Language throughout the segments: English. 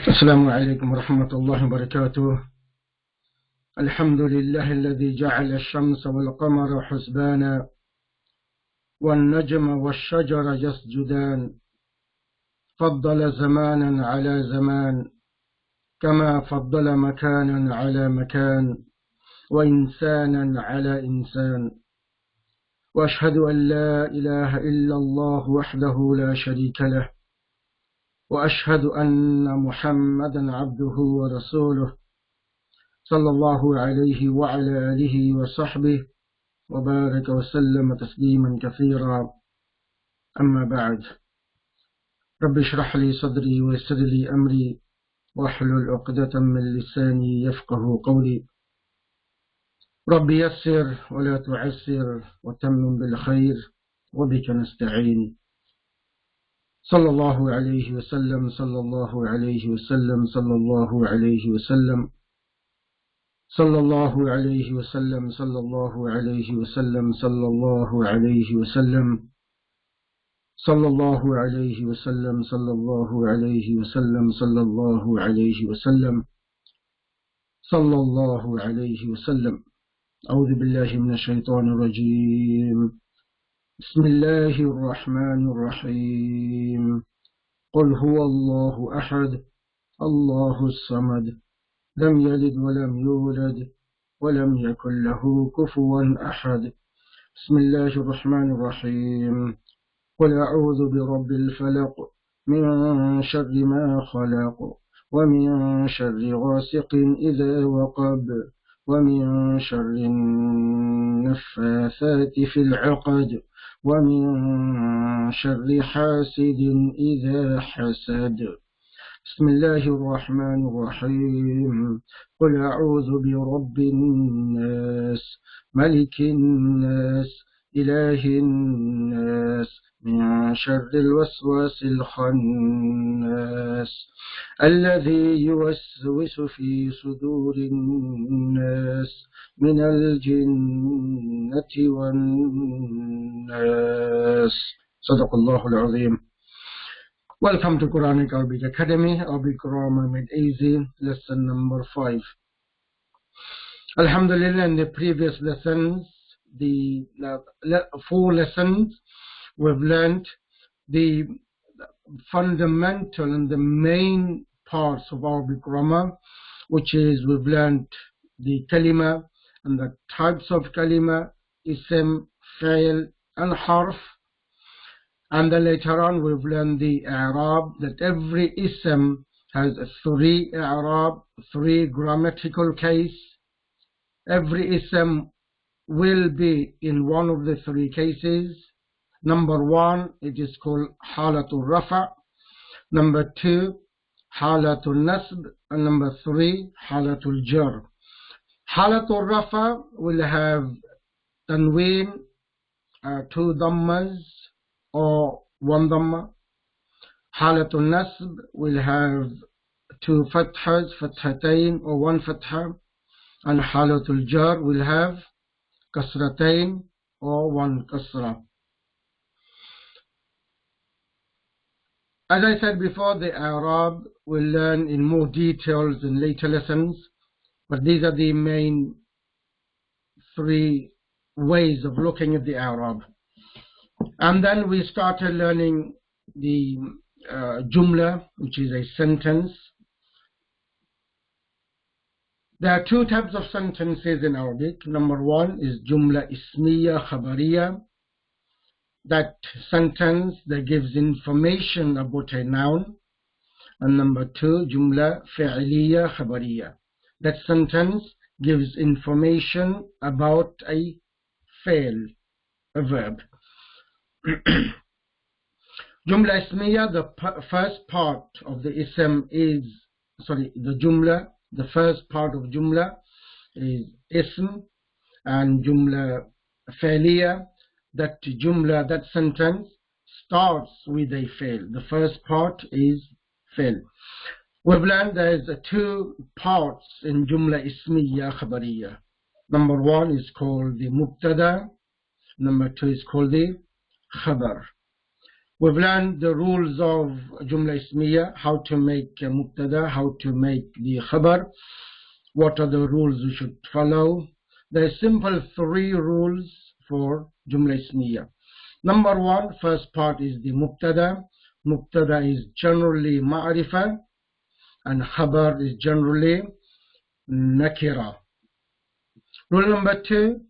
السلام عليكم ورحمة الله وبركاته. الحمد لله الذي جعل الشمس والقمر حسبانا والنجم والشجر يسجدان، فضل زمانا على زمان كما فضل مكانا على مكان وإنسانا على إنسان، وأشهد أن لا إله إلا الله وحده لا شريك له، وأشهد أن محمدا عبده ورسوله صلى الله عليه وعلى آله وصحبه وبارك وسلم تسليما كثيرا. أما بعد، رب اشرح لي صدري ويسر لي أمري واحلل عقدة من لساني يفقه قولي. رب يسر ولا تعسر وتمم بالخير وبك نستعين. صلى الله عليه وسلم صلى الله عليه وسلم صلى الله عليه وسلم صلى الله عليه وسلم صلى الله عليه وسلم صلى الله عليه وسلم صلى الله عليه وسلم صلى الله عليه وسلم صلى الله عليه وسلم صلى الله عليه وسلم. أعوذ بالله من الشيطان الرجيم. بسم الله الرحمن الرحيم. قل هو الله أحد الله الصمد لم يلد ولم يولد ولم يكن له كفوا أحد. بسم الله الرحمن الرحيم. قل أعوذ برب الفلق من شر ما خلق ومن شر غاسق إذا وقب ومن شر النفاثات في العقد ومن شر حاسد إذا حسد. بسم الله الرحمن الرحيم. قل أعوذ برب الناس ملك الناس إله الناس من شر الوسواس الخناس الذي يوسوس في صدور الناس من الجنة والناس. صدق الله العظيم. Welcome to Quranic Arabic Academy, Arabic Grammar Made Easy, lesson number 5. Alhamdulillah, in the previous lessons, the 4 lessons, we've learned the fundamental and the main parts of Arabic grammar, which is we've learned the kalima and the types of kalima, ism, fi'l and harf. And then later on we've learned the i'rab, that every ism has 3 i'rab, 3 grammatical case. Every ism will be in one of the 3 cases. Number 1, it is called halatul rafa. Number 2, halatul nasb. And number 3, halatul jar. Halatul rafa will have tanween, 2 dhammas or 1 dhamma. Halatul nasb will have 2 fathas, fathatayn or 1 fatha. And halatul jar will have kasratayn or 1 kasra. As I said before, the i'rab we'll learn in more details in later lessons, but these are the main 3 ways of looking at the i'rab. And then we started learning the jumla, which is a sentence. There are 2 types of sentences in Arabic. Number 1 is jumla ismiya khabariya, that sentence that gives information about a noun. And number 2, jumla fi'liya khabariya, that sentence gives information about a fi'l, a verb. Jumla ismiya, the first part of the ism is, the jumla, the first part of jumla is ism, and jumla fi'liya, that jumla, that sentence starts with a fi'l. The first part is fi'l. We've learned there's 2 parts in jumla ismiya khabariya. Number 1 is called the mubtada. Number 2 is called the khabar. We've learned the rules of Jumla Ismiya, how to make Mubtada, how to make the Khabar, what are the rules we should follow. There are simple 3 rules for Jumla Ismiya. Number 1, first part is the Mubtada. Mubtada is generally Ma'rifa and Khabar is generally Nakira. Rule number 2,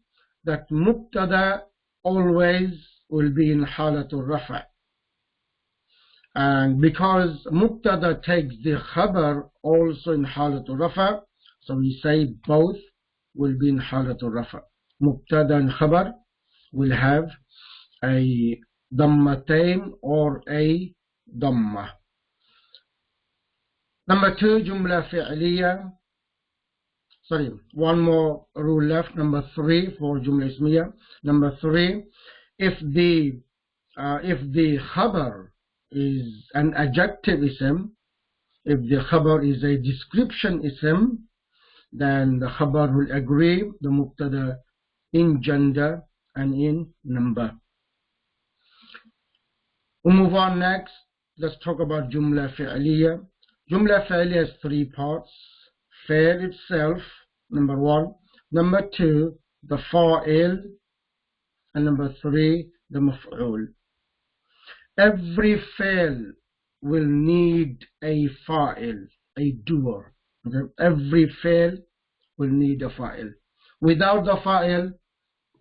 that Mubtada always will be in Halatul Rafa. And because Mubtada takes the Khabar also in Halatul Rafa, so we say both will be in Halatul Rafa. Mubtada and Khabar will have a Dammatain or a Damma. Number 2, Jumla Fi'liya. Sorry, one more rule left. Number 3 for Jumla Ismiya. Number 3, if the Khabar is an adjective ism, if the Khabar is a description ism, then the Khabar will agree the Mubtada in gender and in number. We'll move on next. Let's talk about Jumla Fi'liya. Jumla Fi'liya has 3 parts. Fi'l itself, number 1. Number 2, the Fa'il. And number 3, the Maf'ul. Every fi'l will need a fa'il, a doer. Okay? Every fi'l will need a fa'il. Without the fa'il,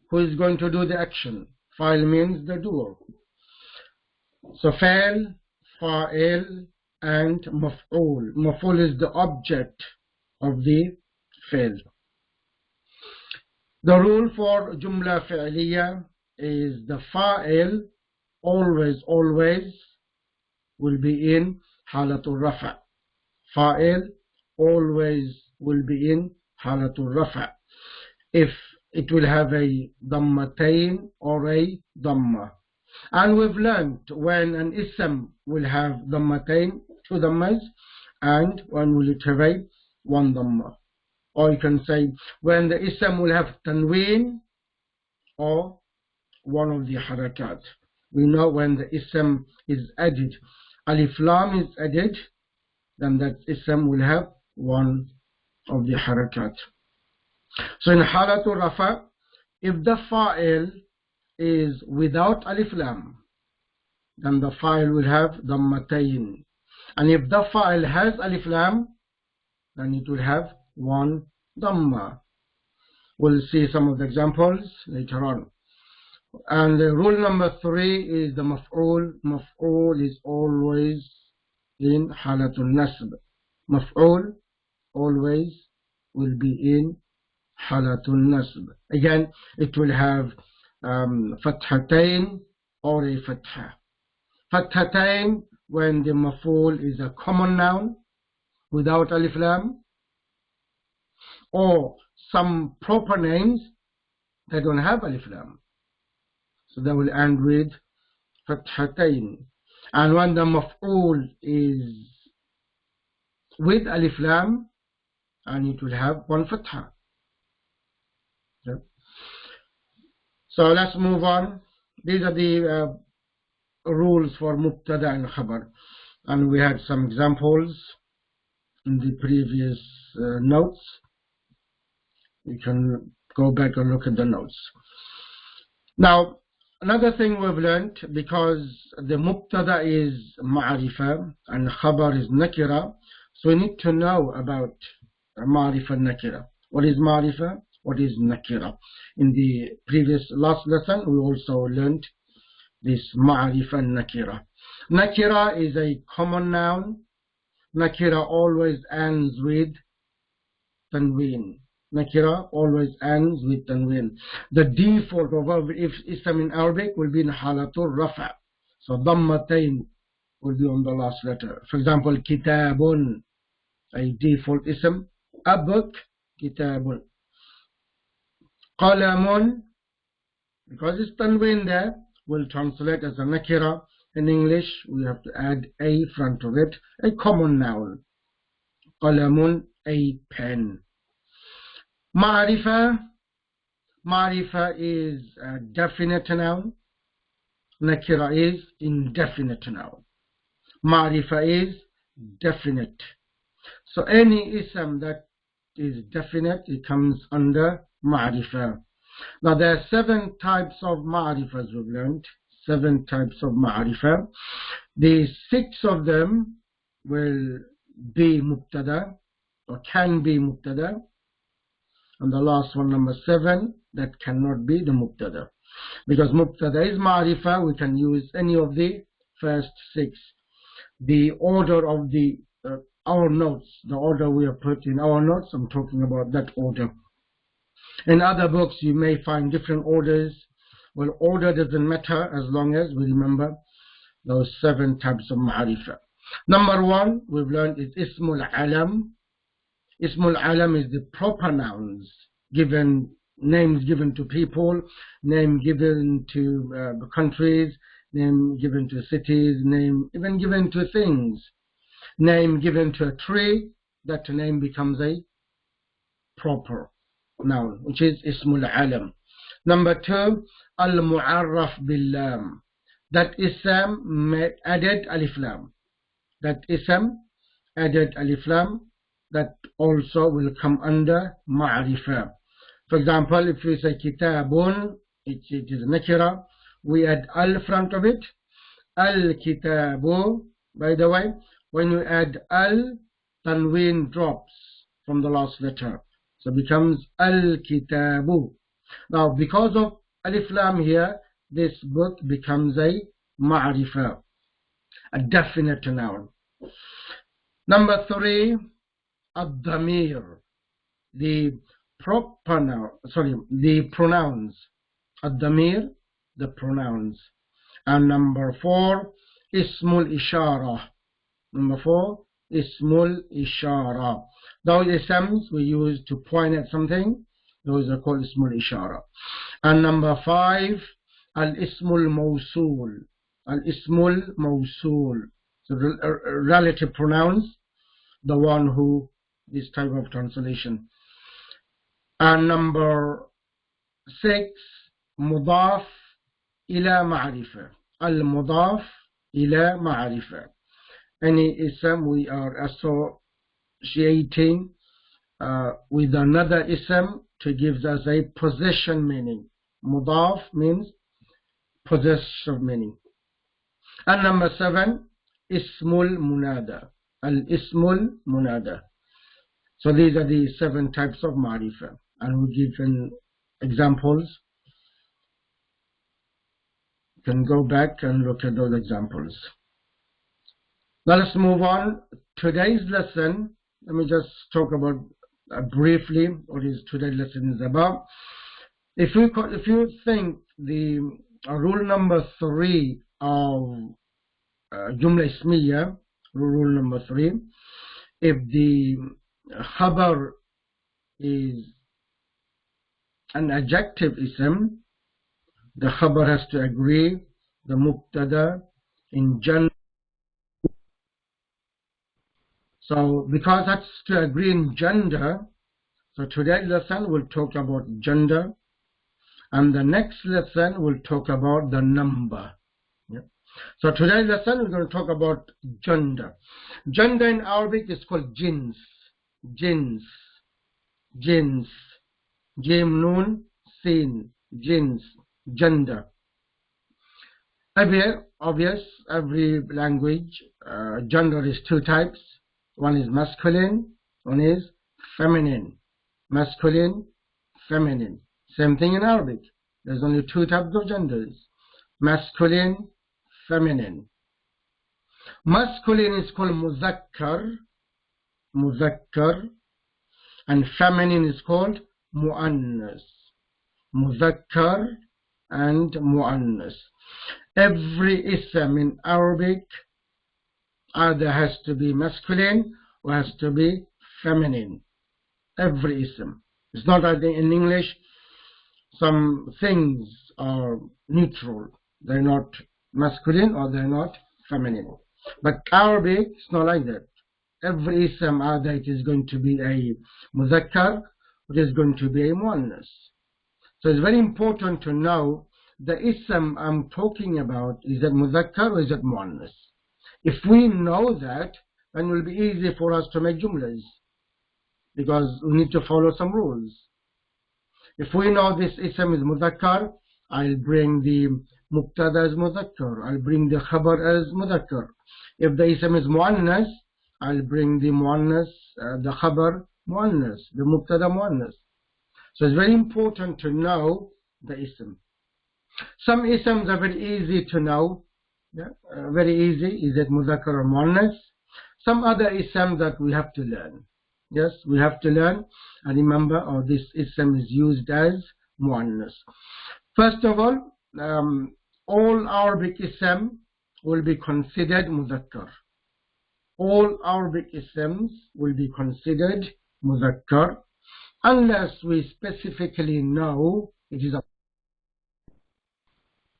who is going to do the action? Fa'il means the doer. So fi'l, fa'il, and maf'ul. Maf'ul is the object of the fi'l. The rule for Jumla Fi'liya is the fa'il always will be in Halatul Rafa. Fa'il always will be in Halatul Rafa. If it will have a Dammatain or a Damma. And we've learned when an Ism will have Dammatain, 2 Dammas, and when will it have a 1 Damma. Or you can say when the Ism will have Tanween or one of the Harakat. We know when the Ism is added, Alif Lam is added, then that Ism will have one of the Harakat. So in Halatul Rafa, if the Fa'il is without Alif Lam, then the Fa'il will have Dammatayn. And if the Fa'il has Alif Lam, then it will have 1 Damma. We'll see some of the examples later on. And rule number 3 is the Maf'ul. Maf'ul is always in Halatul Nasb. Maf'ul always will be in Halatul Nasb. Again, it will have Fathatain or a Fatha. Fathatain when the Maf'ul is a common noun without Alif Lam, or some proper names that don't have Alif Lam. So they will end with Fathatain. And when the Maf'ul is with Alif Lam, and it will have 1 Fatha. Okay. So let's move on. These are the rules for Mubtada and Khabar. And we had some examples in the previous notes. You can go back and look at the notes. Now, another thing we've learned, because the Mubtada is Ma'rifa and Khabar is Nakira, so we need to know about Ma'rifa and Nakira. What is Ma'rifa? What is Nakira? In the last lesson, we also learned this Ma'rifa and Nakira. Nakira is a common noun. Nakira always ends with Tanween. Nakira always ends with Tanween. The default of if Ism in Arabic will be in Halatul Rafa. So Dammatain will be on the last letter. For example, Kitabun, a default Ism. A book, Kitabun. Qalamun, because it's Tanween there, will translate as a Nakira. In English, we have to add a front of it, a common noun. Qalamun, a pen. Ma'rifa. Ma'rifa is a definite noun. Nakira is indefinite noun. Ma'rifa is definite. So any ism that is definite, it comes under ma'rifa. Now there are 7 types of ma'rifas we've learned. 7 types of ma'rifa. The 6 of them will be mubtada or can be mubtada. And the last one, number 7, that cannot be the mubtada. Because mubtada is ma'rifa, we can use any of the first 6. The order of the our notes, the order we have put in our notes, I'm talking about that order. In other books you may find different orders. Well, order doesn't matter as long as we remember those 7 types of ma'rifa. Number 1 we've learned is ismul alam. Ismul alam is the proper nouns, given names given to people, name given to countries, name given to cities, name even given to things, name given to a tree. That name becomes a proper noun, which is ismul alam. Number 2, al-mu'arraf bil-lam. That ism added alif lam. That ism added alif lam, that also will come under ma'rifa. For example, if we say kitabun, it is nakira, we add al front of it. Al-kitabu, by the way, when you add al, tanween drops from the last letter, so it becomes al-kitabu. Now because of alif lam here, this book becomes a ma'rifa, a definite noun. Number 3, ad-damir, the proper noun, the pronouns. Ad-damir, the pronouns. And number 4, ismul ishara. Number 4, ismul ishara. Those isms we use to point at something, those are called ismul ishara. And number 5, al-ismul mawsul. Al-ismul mawsul, so relative pronouns, the one who, this type of translation. And number 6, mudaf ila ma'rifa. Al-mudaf ila ma'rifa. Any ism we are associating with another ism to give us a possession meaning. Mudaf means possessive meaning. And number 7, ismul munada. Al-ismul munada. So these are the 7 types of ma'rifa, and we give examples. You can go back and look at those examples. Now let's move on. Today's lesson, let me just talk about briefly what is today's lesson is about. If you think the rule number 3 of Jumla Ismiya, rule number 3, if the khabar is an adjective ism, the khabar has to agree the mubtada in gender. So because that's to agree in gender, so today's lesson will talk about gender, and the next lesson will talk about the number. Yeah. So today's lesson we're going to talk about gender. Gender in Arabic is called jins. Jins. Jins. Jim nun sin. Jins. Gender. Obvious, every language, gender is 2 types. One is masculine, one is feminine. Masculine, feminine. Same thing in Arabic. There's only 2 types of genders. Masculine, feminine. Masculine is called muzakkar, muzakkar, and feminine is called muannas, muzakkar and muannas. Every ism in Arabic either has to be masculine or has to be feminine. Every ism. It's not like in English, some things are neutral. They're not masculine or they're not feminine. But Arabic, it's not like that. Every ism either it is going to be a muzakkar or it is going to be a muannas. So it's very important to know the ism I'm talking about, is it mudhakkar or is it muannas? If we know that, then it will be easy for us to make jumlas, because we need to follow some rules. If we know this ism is mudhakkar, I'll bring the mubtada as mudhakkar, I'll bring the khabar as mudhakkar. If the ism is muannas, I'll bring the muannas, the khabar muannas, the mubtada muannas. So it's very important to know the ism. Some isms are very easy to know, very easy, is it mudhakkar or muannas? Some other isms that we have to learn. Yes, we have to learn and remember, this ism is used as muannas. First of all Arabic ism will be considered mudhakkar. All Arabic isms will be considered mudhakkar unless we specifically know it is a.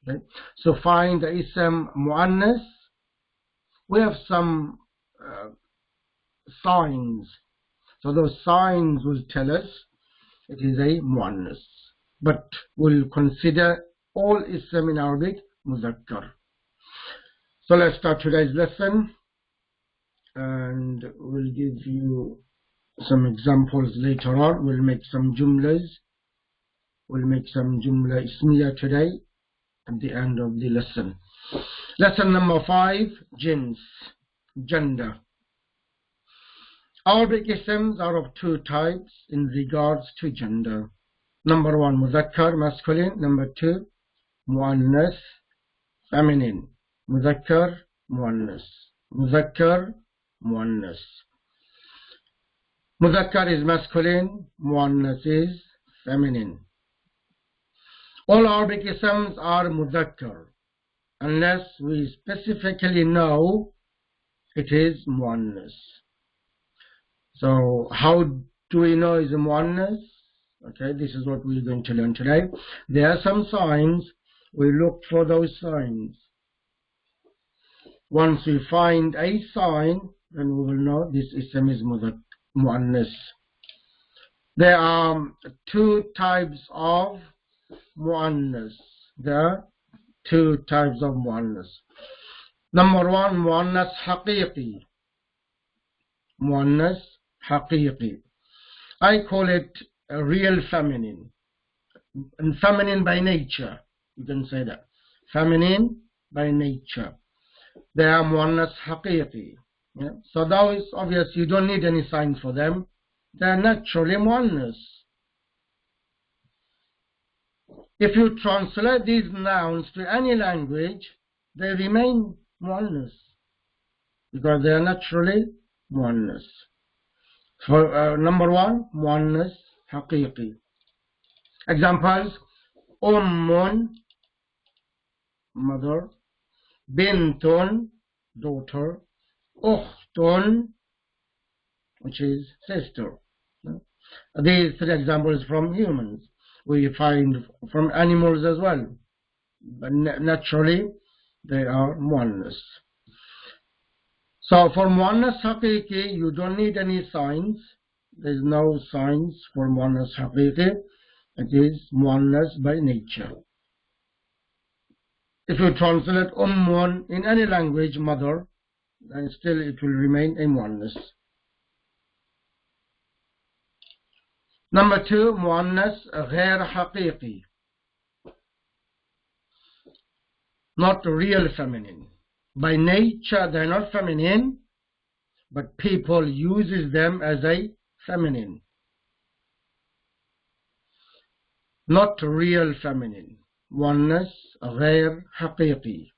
Okay. So find the ism muannas. We have some signs. So those signs will tell us it is a muannas. But we'll consider all ism in Arabic mudhakkar. So let's start today's lesson, and we'll give you some examples later on. We'll make some jumlas. We'll make some jumla ismiya today at the end of the lesson. Lesson number 5, jins, gender. Arabic isms are of two types in regards to gender. Number 1, mudhakkar, masculine. Number 2, muannas, feminine. Mudhakkar, muannas. Mudhakkar, muannas. Mudhakkar is masculine, muannas is feminine. All Arabic isms are mudhakkar unless we specifically know it is muannas. So how do we know it's a muannas? Okay, this is what we're going to learn today. There are some signs. We look for those signs. Once we find a sign, then we will know this ism is muannas. There are two types of muannas. There are two types of muannas. Number 1, muannas haqiqi. Muannas haqiqi. I call it a real feminine. And feminine by nature. You can say that. Feminine by nature. They are muannas haqiqi. Yeah? So those, obviously, you don't need any sign for them. They are naturally muannas. If you translate these nouns to any language, they remain muannas because they are naturally muannas. For number 1, muannas haqiqi. Examples: ummun, mother; bintun, daughter; ukhtun, which is sister. These 3 examples from humans. We find from animals as well, but naturally they are muannas. So for muannas haqiqi, you don't need any signs. There's no signs for muannas haqiqi. It is muannas by nature. If you translate ummun in any language, mother, then still it will remain a muannas. Number 2, muannas ghair haqiqi. Not real feminine. By nature they are not feminine, but people uses them as a feminine. Not real feminine. Muannas ghair haqiqi.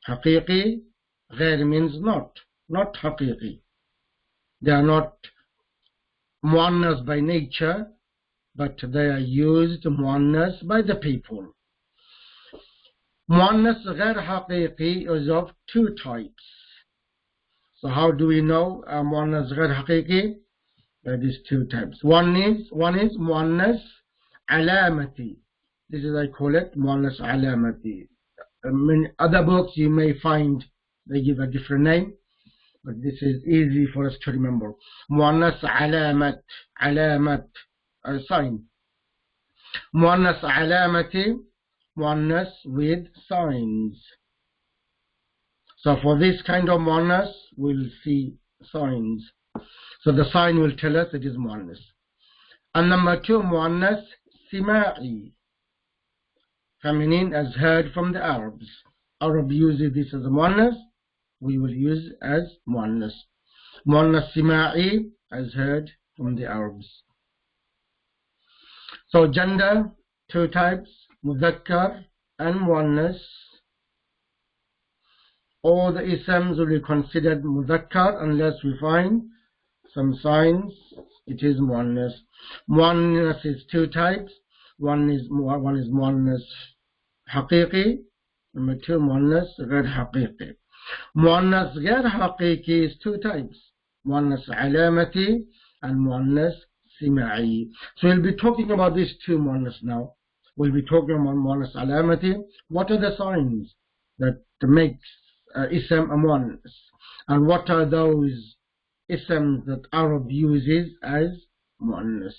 Haqiqi, ghair means not haqiqi. They are not muannas by nature, but they are used muannas by the people. Muannas ghair haqiqi is of 2 types. So how do we know muannas ghair haqiqi? There is 2 types. One is muannas alamati. This is, I call it muannas alamati. In other books you may find they give a different name, but this is easy for us to remember. Muannas alamat, sign. Muannas alamati, muannas with signs. So for this kind of muannas, we'll see signs. So the sign will tell us it is muannas. And number 2, muannas sima'i, feminine, as heard from the Arabs. Arab uses this as a muannas, we will use as muannas. Muannas sima'i, as heard from the Arabs. So gender, 2 types, mudhakkar and muannas. All the isms will be considered mudhakkar unless we find some signs it is muannas. Muannas is 2 types. One is muannas haqiqi. Number 2, muannas ghair haqiqi. Muannas ghair haqiqi is 2 types. Muannas alamati and muannas sima'i. So we'll be talking about these 2 muannas now. We'll be talking about muannas alamati. What are the signs that makes ism a muannas? And what are those isms that Arab uses as muannas?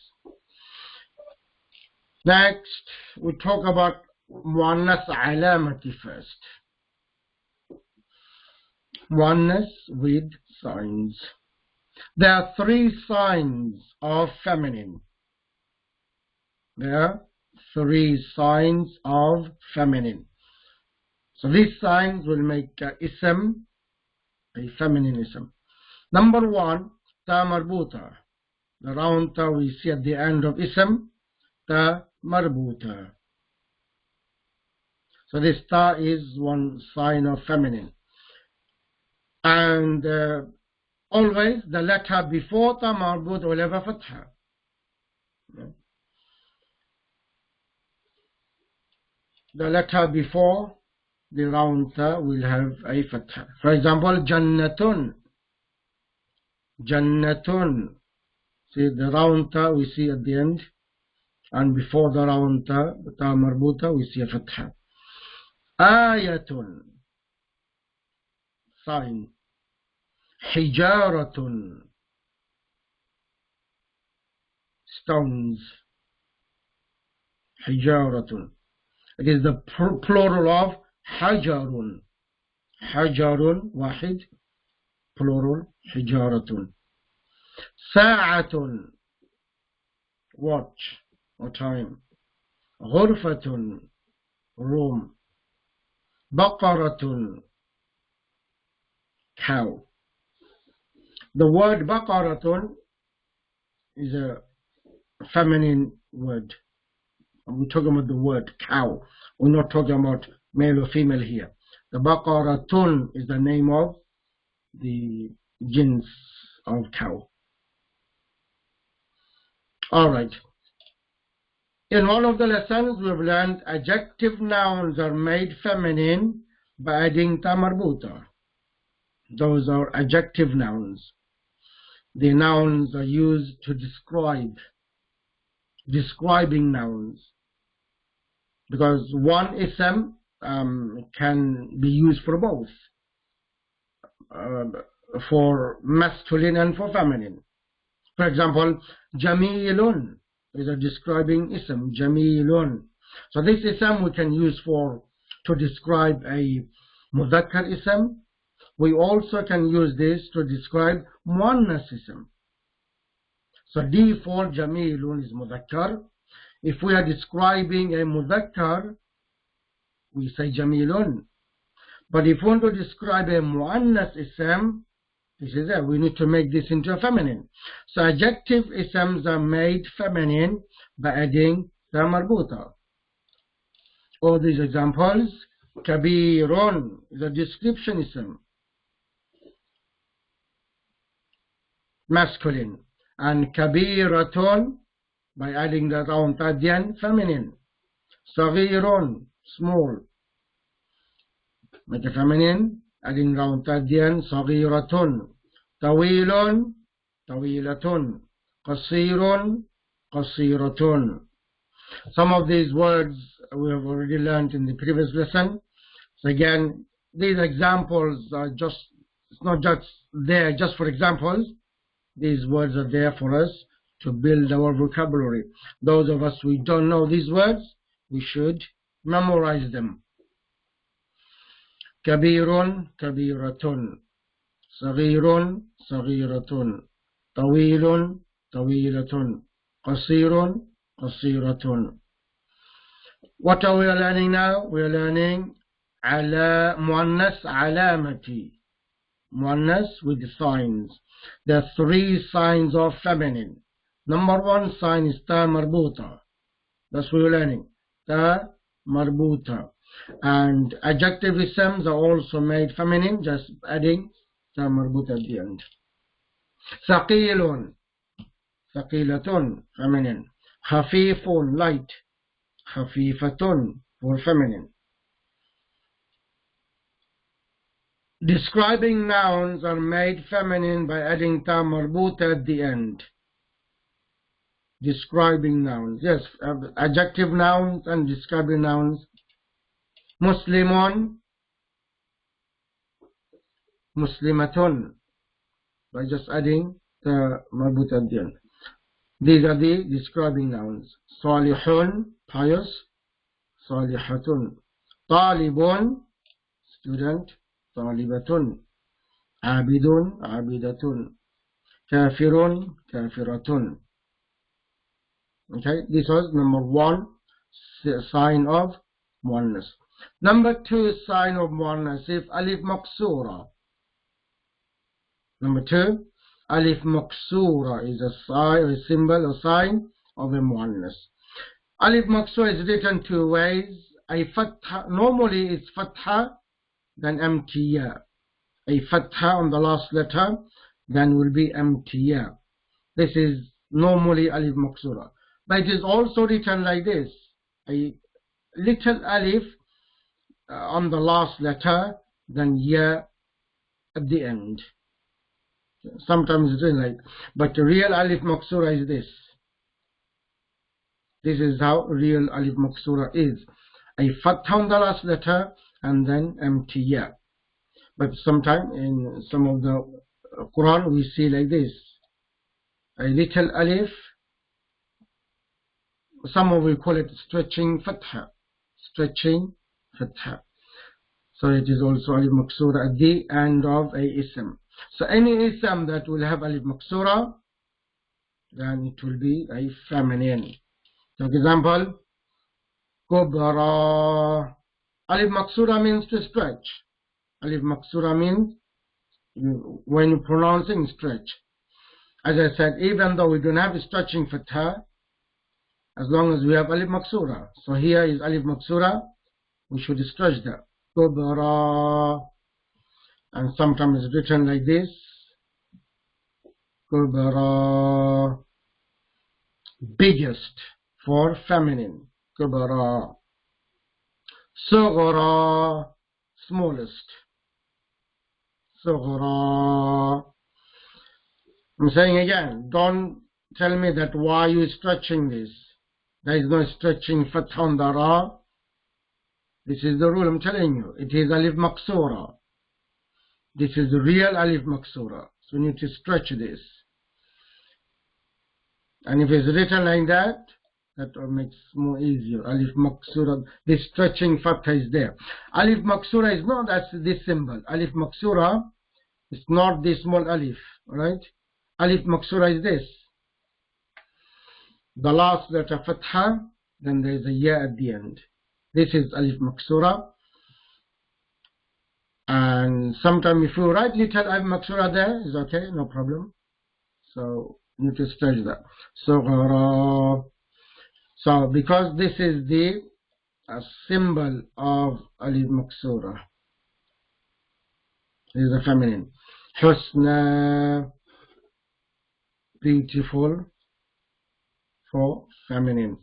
Next, we talk about muannas alamati first. Muannas with signs. There are 3 signs of feminine. There are 3 signs of feminine. So these signs will make ism a feminine ism. Number 1, ta marbuta. The round ta we see at the end of ism, ta marbuta. So this ta is one sign of feminine. And always the letter before ta marbut will have a fatha. The letter before the round ta will have a fatha. For example, jannatun. Jannatun. See the round ta we see at the end, and before the round ta, the ta marbuta, we see a fatha. Ayatun. Sign. Hijaratun. Stones. Hijaratun. It is the plural of hajarun. Hajarun, wahid, plural, hijaratun. Sa'atun, watch or time. Ghurfatun, room. Baqaratun, cow. The word baqaratun is a feminine word. We're talking about the word cow. We're not talking about male or female here. The baqaratun is the name of the jins of cow. Alright. In one of the lessons we've learned adjective nouns are made feminine by adding ta marbuta. Those are adjective nouns. The nouns are used to describing nouns. Because one ism can be used for both, for masculine and for feminine. For example, jamilun is a describing ism, jamilun. So this ism we can use to describe a mudhakkar ism. We also can use this to describe muannas ism. So default jamilun is mudhakkar. If we are describing a mudhakkar, we say jamilun. But if we want to describe a muannas ism, this is it. We need to make this into a feminine. So adjective isms are made feminine by adding ta marbuta. All these examples, kabirun is a description ism, masculine, and kabiratun by adding the round ta at the end, feminine. Saghirun, small, make a feminine, adding round ta at the end, saghiratun. Tawilun, tawilatun. Qasirun, qasiratun. Some of these words we have already learned in the previous lesson. So again, these examples are it's not just there just for examples. These words are there for us to build our vocabulary. Those of us who don't know these words, we should memorize them. كبير كبيرة صغير صغيرة طويل طويلة قصير قصيرة. What are we learning now? We are learning على مؤنث علامتي. Muannas with signs. There are 3 signs of feminine. Number 1 sign is ta marbuta. That's what we're learning. Ta marbuta. And adjective isms are also made feminine, just adding ta marbuta at the end. Thaqilun, thaqilatun, feminine. Khafifun, light. Khafifatun, for feminine. Describing nouns are made feminine by adding ta marbuta at the end. Describing nouns, yes, adjective nouns and describing nouns. Muslimun, muslimatun, by just adding ta marbuta at the end. These are the describing nouns. Salihun, pious. Salihatun. Talibun, student. طالبة. عابد عابدة. كافر كافرة. Okay, this was number 1 sign of muannas. Number 2 sign of muannas is alif maksura. Number 2, alif maksura is a sign, a symbol, a sign of a muannas. Alif maksura is written 2 ways. A fatha, normally it's fatha, then empty ya. A fatha on the last letter, then will be empty ya. This is normally alif maksura. But it is also written like this. A little alif on the last letter, then ya at the end. Sometimes it's written like, but the real alif maksura is this. This is how real alif maksura is. A fatha on the last letter, and then empty ya. But sometimes in some of the Quran we see like this, a little alif, some will call it stretching fatha, stretching fatha. So it is also alif maksura at the end of a ism. So any ism that will have alif maksura, then it will be a feminine. For example, kubra. Alif maksura means to stretch. Alif maksura means when you're pronouncing, stretch. As I said, even though we don't have a stretching fatha, as long as we have alif maksura. So here is alif maksura, we should stretch that. Kubra. And sometimes it's written like this. Kubra. Biggest for feminine. Kubra. Sughra, smallest. Sughra. I'm saying again, don't tell me that why you stretching this. There is no stretching fatha on the ra. This is the rule I'm telling you. It is alif maksura. This is the real alif maksura. So you need to stretch this. And if it's written like that, that makes more easier. Alif maksura, this stretching fatha is there. Alif maksura is not as this symbol. Alif maksura is not this small alif, right? Alif maksura is this. The last letter fatha, then there is a ya at the end. This is alif maksura. And sometimes if you write little alif maksura there, is okay, no problem. So you need to stretch that. So because this is the symbol of alif maksura, it is a feminine. Husna, beautiful, for feminine.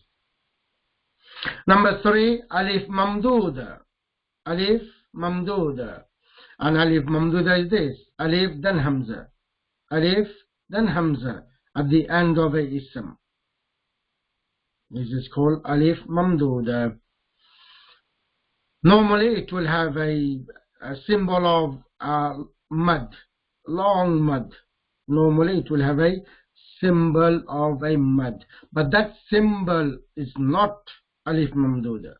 Number 3, alif mamduda. Alif mamduda. And alif mamduda is this. Alif then hamza. Alif then hamza at the end of a ism. This is called alif mamduda. Normally it will have a symbol of mud, long mud. Normally it will have a symbol of a mud. But that symbol is not alif mamduda.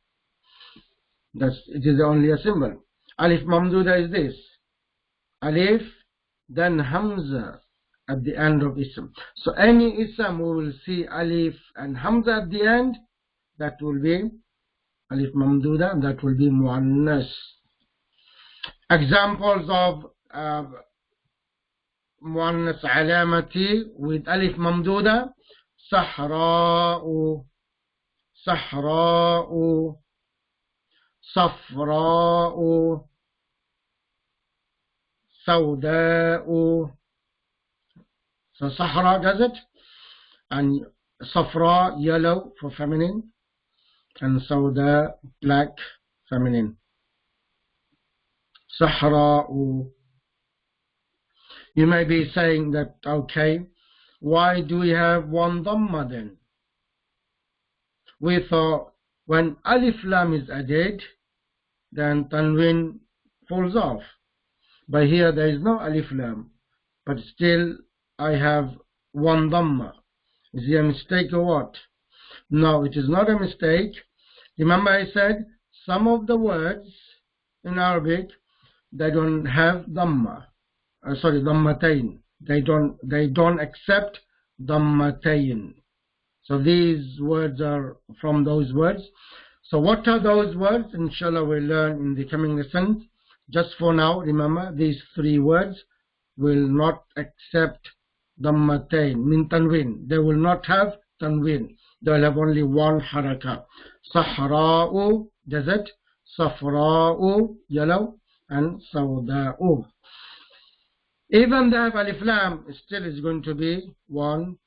It is only a symbol. Alif mamduda is this. Alif, then Hamza at the end of ism. So any ism we will see alif and Hamza at the end, that will be alif mamduda, and that will be muannas. Examples of muannas alamati with alif mamduda: sahra'u, sahra'u, safra'u, sawda'u. So sahra does it, and safra, yellow for feminine, and sawda, black, feminine. Sahra'u. You may be saying that, okay, why do we have one dhamma then? We thought when alif lam is added, then tanwin falls off. But here there is no alif lam, but still I have one dhamma. Is it a mistake or what? No, it is not a mistake. Remember I said some of the words in Arabic, they don't have dhamma. Dhammatain. They don't accept dhammatain. So these words are from those words. So what are those words? Inshallah we'll learn in the coming lessons. Just for now, remember these three words will not accept dhammatain, min tanwin. They will not have tanwin. They will have only one haraka. Sahra'u, desert. Safra'u, yellow. And sawda'u. Even the alif lam still is going to be one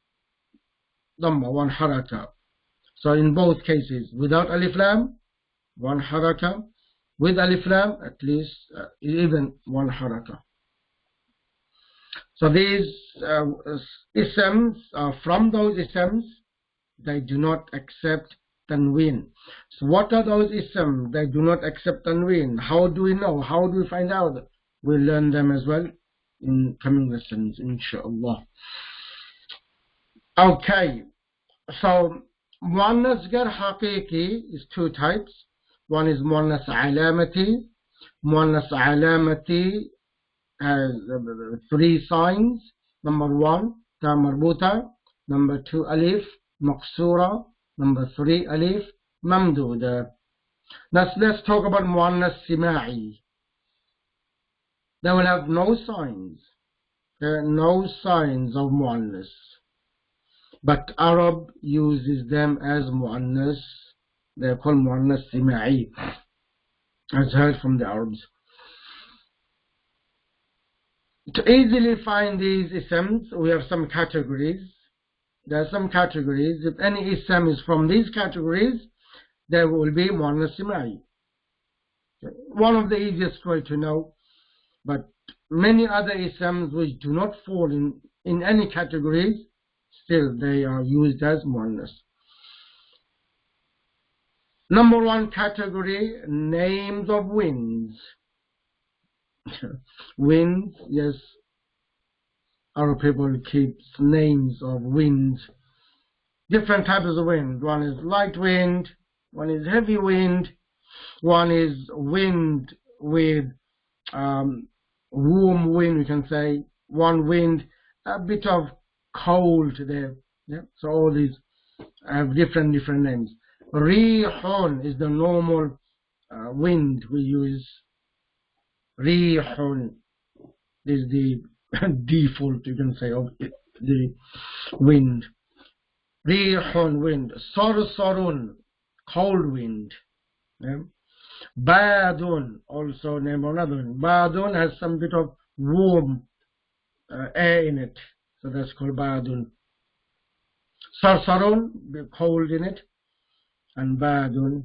dhamma, one haraka. So in both cases, without alif lam, one haraka. With alif lam, at least even one haraka. So these isms are from those isms, they do not accept tanween. So what are those isms that do not accept tanween? How do we know? How do we find out? We'll learn them as well in coming lessons, inshallah. Okay, so muannas gar haqiqi is two types. One is muannas alamati. Muannas alamati has three signs. Number one, ta marbuta. Number two, alif maqsura. Number three, alif mamduda. Let's talk about muannas sima'i. They will have no signs. There are no signs of muannas. But Arab uses them as muannas. They are called muannas sima'i, as heard from the Arabs. To easily find these isms, we have some categories. There are some categories. If any ism is from these categories, there will be muannas sima'i. One of the easiest way to know. But many other isms which do not fall in any categories, still they are used as muannas. Number one category, names of winds. Winds, yes, Arab people keep names of winds. Different types of wind. One is light wind, one is heavy wind, one is wind with warm wind, we can say. One wind, a bit of cold there. Yeah? So all these have different names. Rihun is the normal wind we use. Rihun is the default, you can say, of the wind. Rihun, wind. Sarsarun, cold wind. Yeah? Badun, also name another one. Badun has some bit of warm air in it, so that's called Badun. Sarsarun, cold in it, and Badun.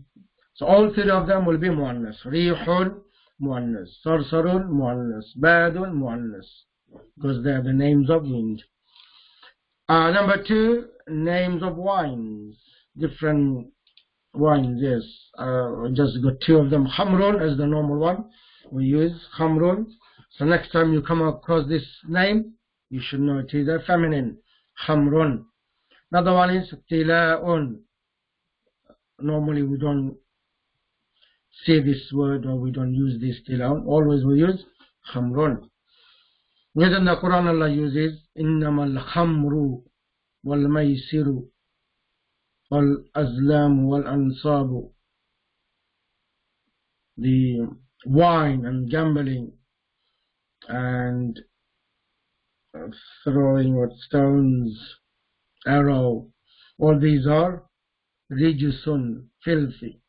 So all three of them will be muannas. Rihun, muannas. Sarsarun, muannas. Badun, muannas, because they are the names of wind. Number two, names of wines. Different wines, yes. Just got two of them. Khamrun is the normal one. We use Khamrun. So next time you come across this name, you should know it is a feminine. Khamrun. Another one is Tila'un. Normally we don't say this word, or we don't use this till now. Always we use khamrun. Within the Quran Allah uses innamal khamru wal maysiru wal azlam wal ansabu, the wine and gambling and throwing what stones, arrow, all these are rijusun, filthy,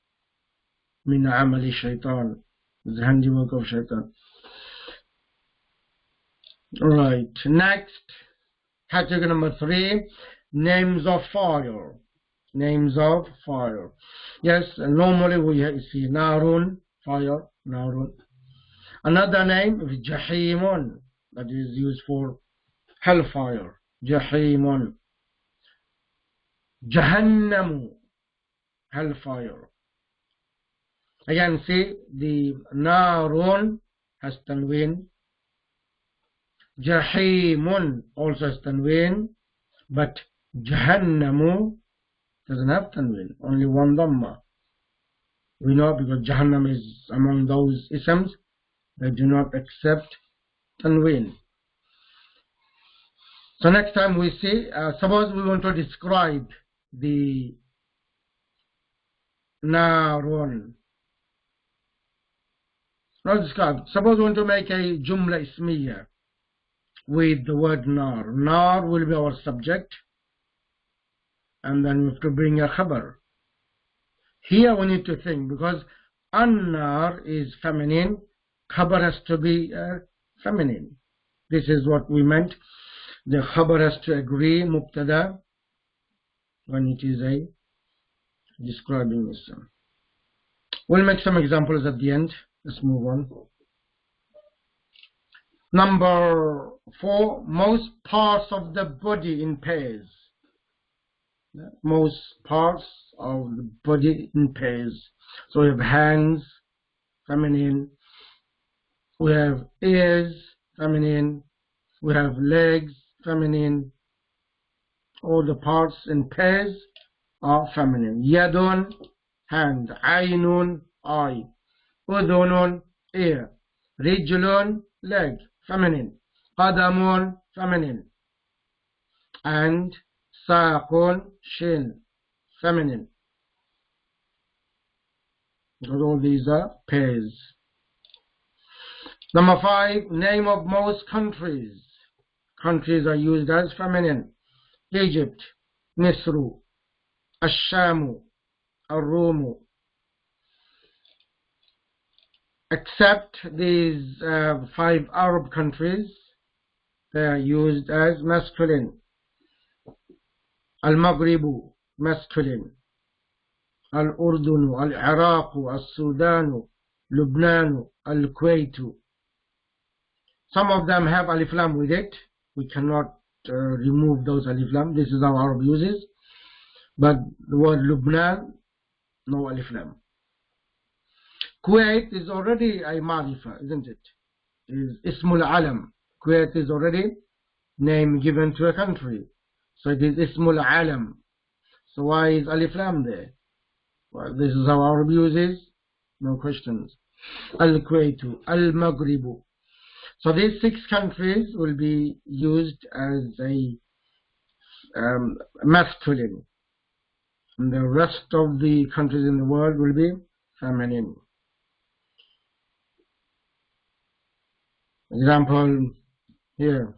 min amali shaitan, the handiwork of shaitan. Right, next, category number 3, names of fire. Names of fire. Yes, normally we see narun, fire, narun. Another name is jahimun, that is used for hellfire, jahimun. Jahannamu, hellfire. Again, see the narun has tanween, jahimun also has tanween, but jahannamu doesn't have tanween, only one dhamma. We know because Jahannam is among those isms that do not accept tanween. So next time we see, suppose we want to describe the narun. Not describe. Suppose we want to make a jumla ismiya with the word nar. Nar will be our subject, and then we have to bring a khabar. Here we need to think, because an-nar is feminine, khabar has to be feminine. This is what we meant. The khabar has to agree mubtada when it is a describing ism. We'll make some examples at the end. Let's move on. Number 4, most parts of the body in pairs. Most parts of the body in pairs. So we have hands, feminine. We have ears, feminine. We have legs, feminine. All the parts in pairs are feminine. Yadun, hand. Aynun, eye. Udhunun, ear. Rijlun, leg, feminine. Qadamun, feminine. And saqun, shin, feminine. Because all these are pairs. Number 5, name of most countries. Countries are used as feminine. Egypt, Misru, Ashamu, Arumu. Except these 5 Arab countries, they are used as masculine. Al-Maghribu, masculine. Al-Urdunu, Al-Iraqu, Al-Sudanu, Lubnanu, Al-Kuwaitu. Some of them have alif lam with it. We cannot remove those alif lam. This is how Arab uses. But the word Lubnan, no alif lam. Kuwait is already a marifa, isn't it? Is Ismul Alam. Kuwait is already name given to a country. So it is Ismul Alam. So why is alif lam there? Well, this is how Arab uses. No questions. Al-Kuwaitu, Al-Maghribu. So these 6 countries will be used as a masculine. And the rest of the countries in the world will be feminine. Example here.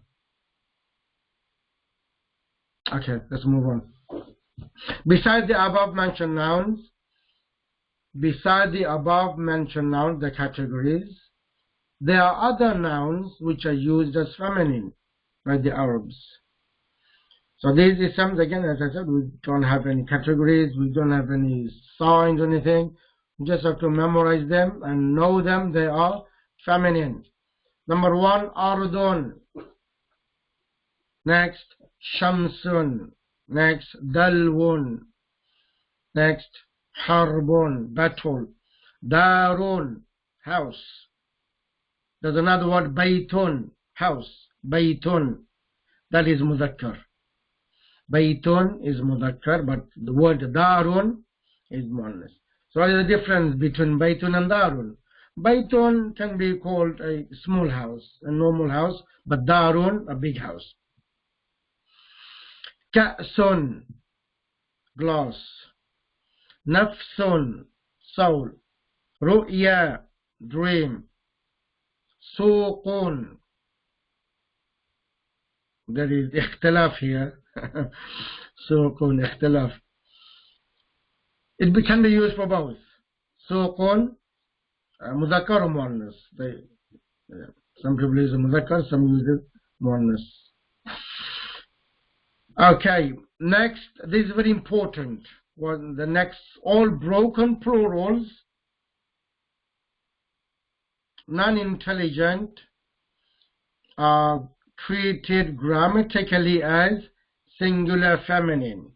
Okay, let's move on. Besides the above mentioned nouns, the categories, there are other nouns which are used as feminine by the Arabs. So these isms, again, as I said, we don't have any categories, we don't have any signs or anything. We just have to memorize them and know them. They are feminine. Number 1, Ardun. Next, Shamsun. Next, Dalwun. Next, Harbun, battle. Darun, house. There's another word, Baytun, house. Baytun, that is Mudhakkar. Baytun is Mudhakkar, but the word Darun is Muannas. So what is the difference between Baytun and Darun? Baytun can be called a small house, a normal house, but Darun, a big house. Ka'sun, glass. Nafsun, soul. Ru'ya, dream. Suqun, there is ikhtilaf here. Suqun, ikhtilaf. It can be used for both. Suqun, mudhakkar or muannas. Some people use mudhakkar, some use muannas. Okay, next, this is very important. The next, all broken plurals, non-intelligent, are treated grammatically as singular feminine.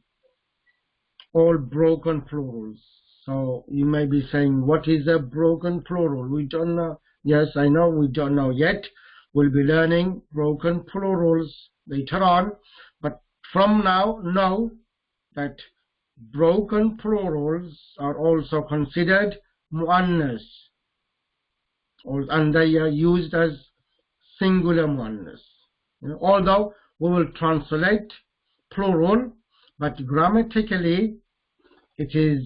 All broken plurals. So you may be saying, what is a broken plural? We don't know. Yes, I know we don't know yet. We'll be learning broken plurals later on. But from now, know that broken plurals are also considered muannas, and they are used as singular muannas. Although we will translate plural, but grammatically it is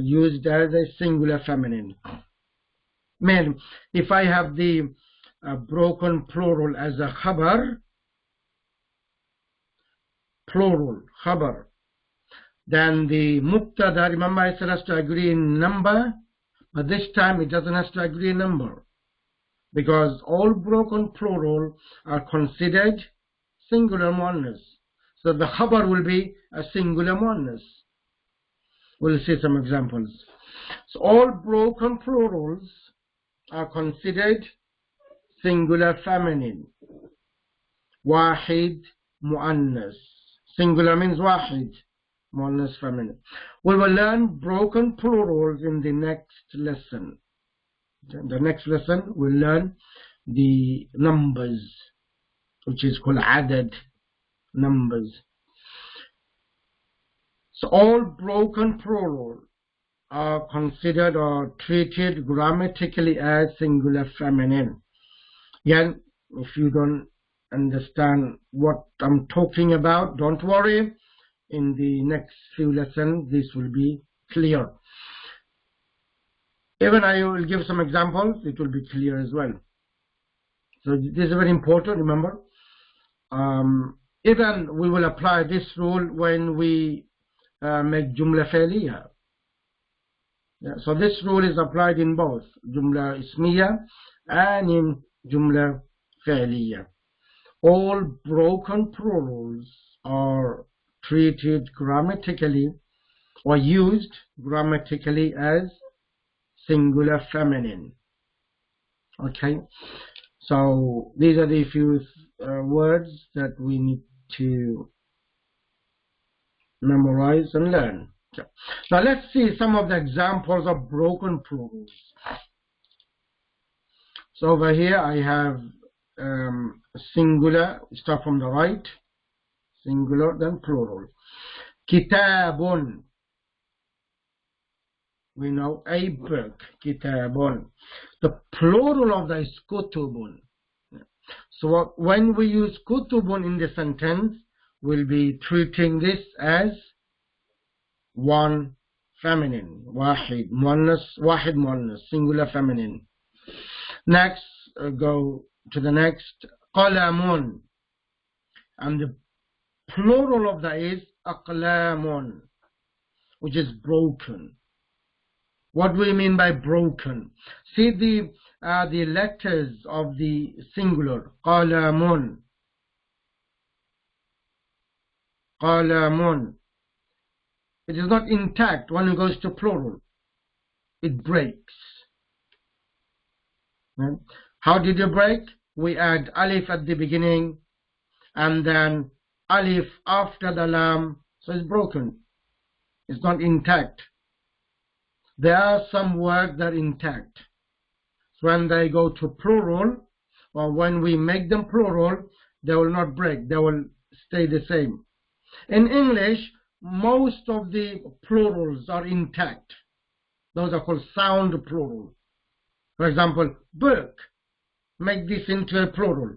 used as a singular feminine. Meaning, if I have the broken plural as a khabar, plural, khabar, then the mubtada, remember I said has to agree in number, but this time it doesn't have to agree in number, because all broken plural are considered singular muannas. So the khabar will be a singular muannas. We'll see some examples. So all broken plurals are considered singular feminine. Wahid muannas. Singular means wahid, muannas feminine. We will learn broken plurals in the next lesson. The next lesson we'll learn the numbers, which is called adad, numbers. So all broken plural are considered or treated grammatically as singular feminine. Again, if you don't understand what I'm talking about, don't worry. In the next few lessons, this will be clear. Even I will give some examples, it will be clear as well. So this is very important, remember. Even we will apply this rule when we make jumla fi'liya. So this rule is applied in both jumla ismiya and in jumla fi'liya. All broken plurals are treated grammatically or used grammatically as singular feminine. Okay, so these are the few words that we need to memorize and learn. Okay. Now let's see some of the examples of broken plurals. So over here I have singular, start from the right, singular, then plural. Kitabun, we know a book, kitabun. The plural of that is kutubun. So when we use kutubun in the sentence, we'll be treating this as one feminine, wahid muannas, singular feminine. Next, go to the next, qalamun, and the plural of that is aqlamun, which is broken. What do we mean by broken? See the letters of the singular, qalamun, qalamun. It is not intact when it goes to plural. It breaks. How did it break? We add alif at the beginning and then alif after the lam, so it's broken. It's not intact. There are some words that are intact. So when they go to plural, or when we make them plural, they will not break. They will stay the same. In English, most of the plurals are intact. Those are called sound plural. For example, book. Make this into a plural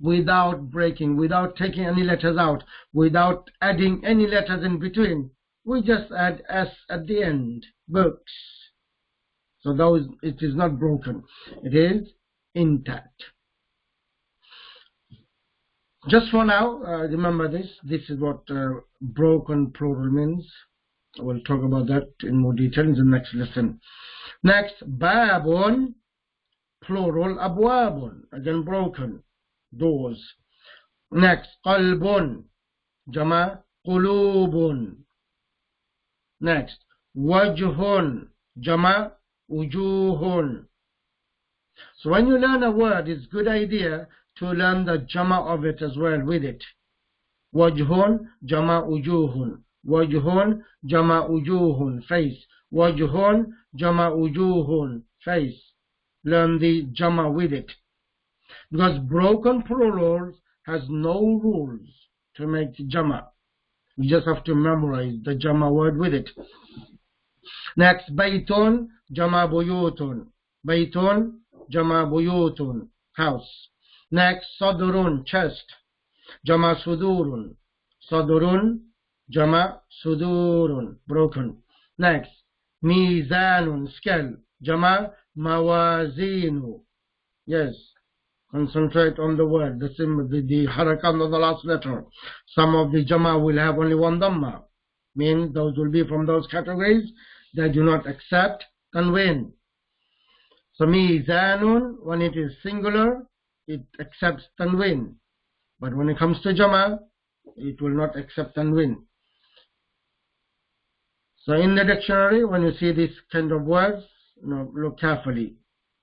without breaking, without taking any letters out, without adding any letters in between. We just add S at the end. Books. So those, it is not broken. It is intact. Just for now, remember this. This is what broken plural means. We'll talk about that in more detail in the next lesson. Next, babun, plural abwabun. Again, broken. Doors. Next, qalbun, jama qulubun. Next, wajhun, jama wujuhun. So when you learn a word, it's a good idea to learn the jama of it as well with it. Wajhun, jama wujuhun. Wajhun, jama wujuhun, face. Wajhun, jama wujuhun, face. Learn the jama with it. Because broken plurals has no rules to make jama. You just have to memorize the jama word with it. Next, baytun, jama buyutun. Baytun, jama buyutun, house. Next, sadrun, chest. Jama sudurun. Sadrun, jama sudurun, broken. Next, mizanun, scale. Jama mawazinu. Yes, concentrate on the word, the harakat of the last letter. Some of the jama will have only one dhamma. Means those will be from those categories that do not accept tanween. So mizanun, when it is singular, it accepts tanween. But when it comes to jama, it will not accept tanween. So in the dictionary, when you see this kind of words, look carefully.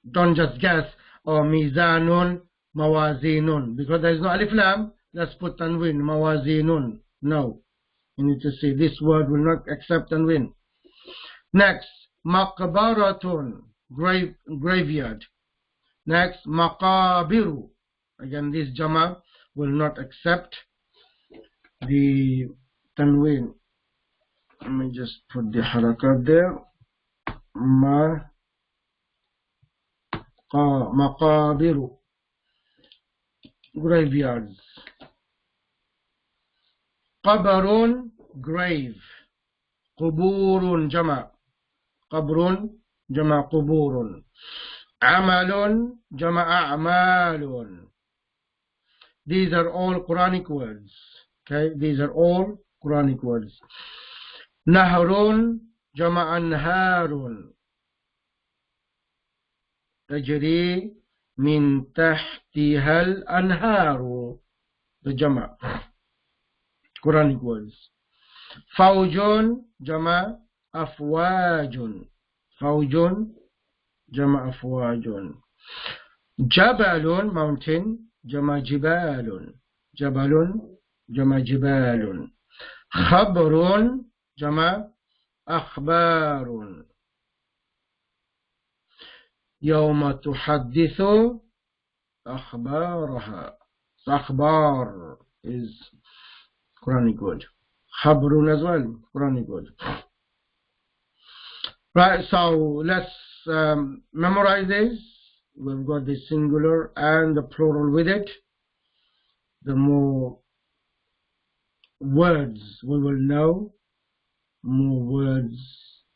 Don't just guess, or mizanun, mawazinun. Because there is no alif lam, let's put tanween, mawazinun. No. You need to see this word will not accept tanween. Next, maqbaratun, graveyard. Next, maqabiru. Again, this jama will not accept the tanween. Let me just put the harakat there. Maqabiru, graveyards. Qabarun, grave. Quburun, jama. Qabrun, jama quburun. Amalun, jama a'malun. These are all Quranic words. Okay, these are all Quranic words. Nahrun, jama anharun. تجري من تحتها الأنهار. The jama. Quranic words. Fawjun, jama afwajun. Fawjun, jama afwajun. Jabalun, mountain, jama jibalun. Jabalun, jama jibalun. Khabrun, jama akhbarun. يوم تحدث أخبارها. أخبار is Quranic word. Khabrun as well, Quranic word. Right, so let's memorize this. We've got the singular and the plural with it. The more words we will know, more words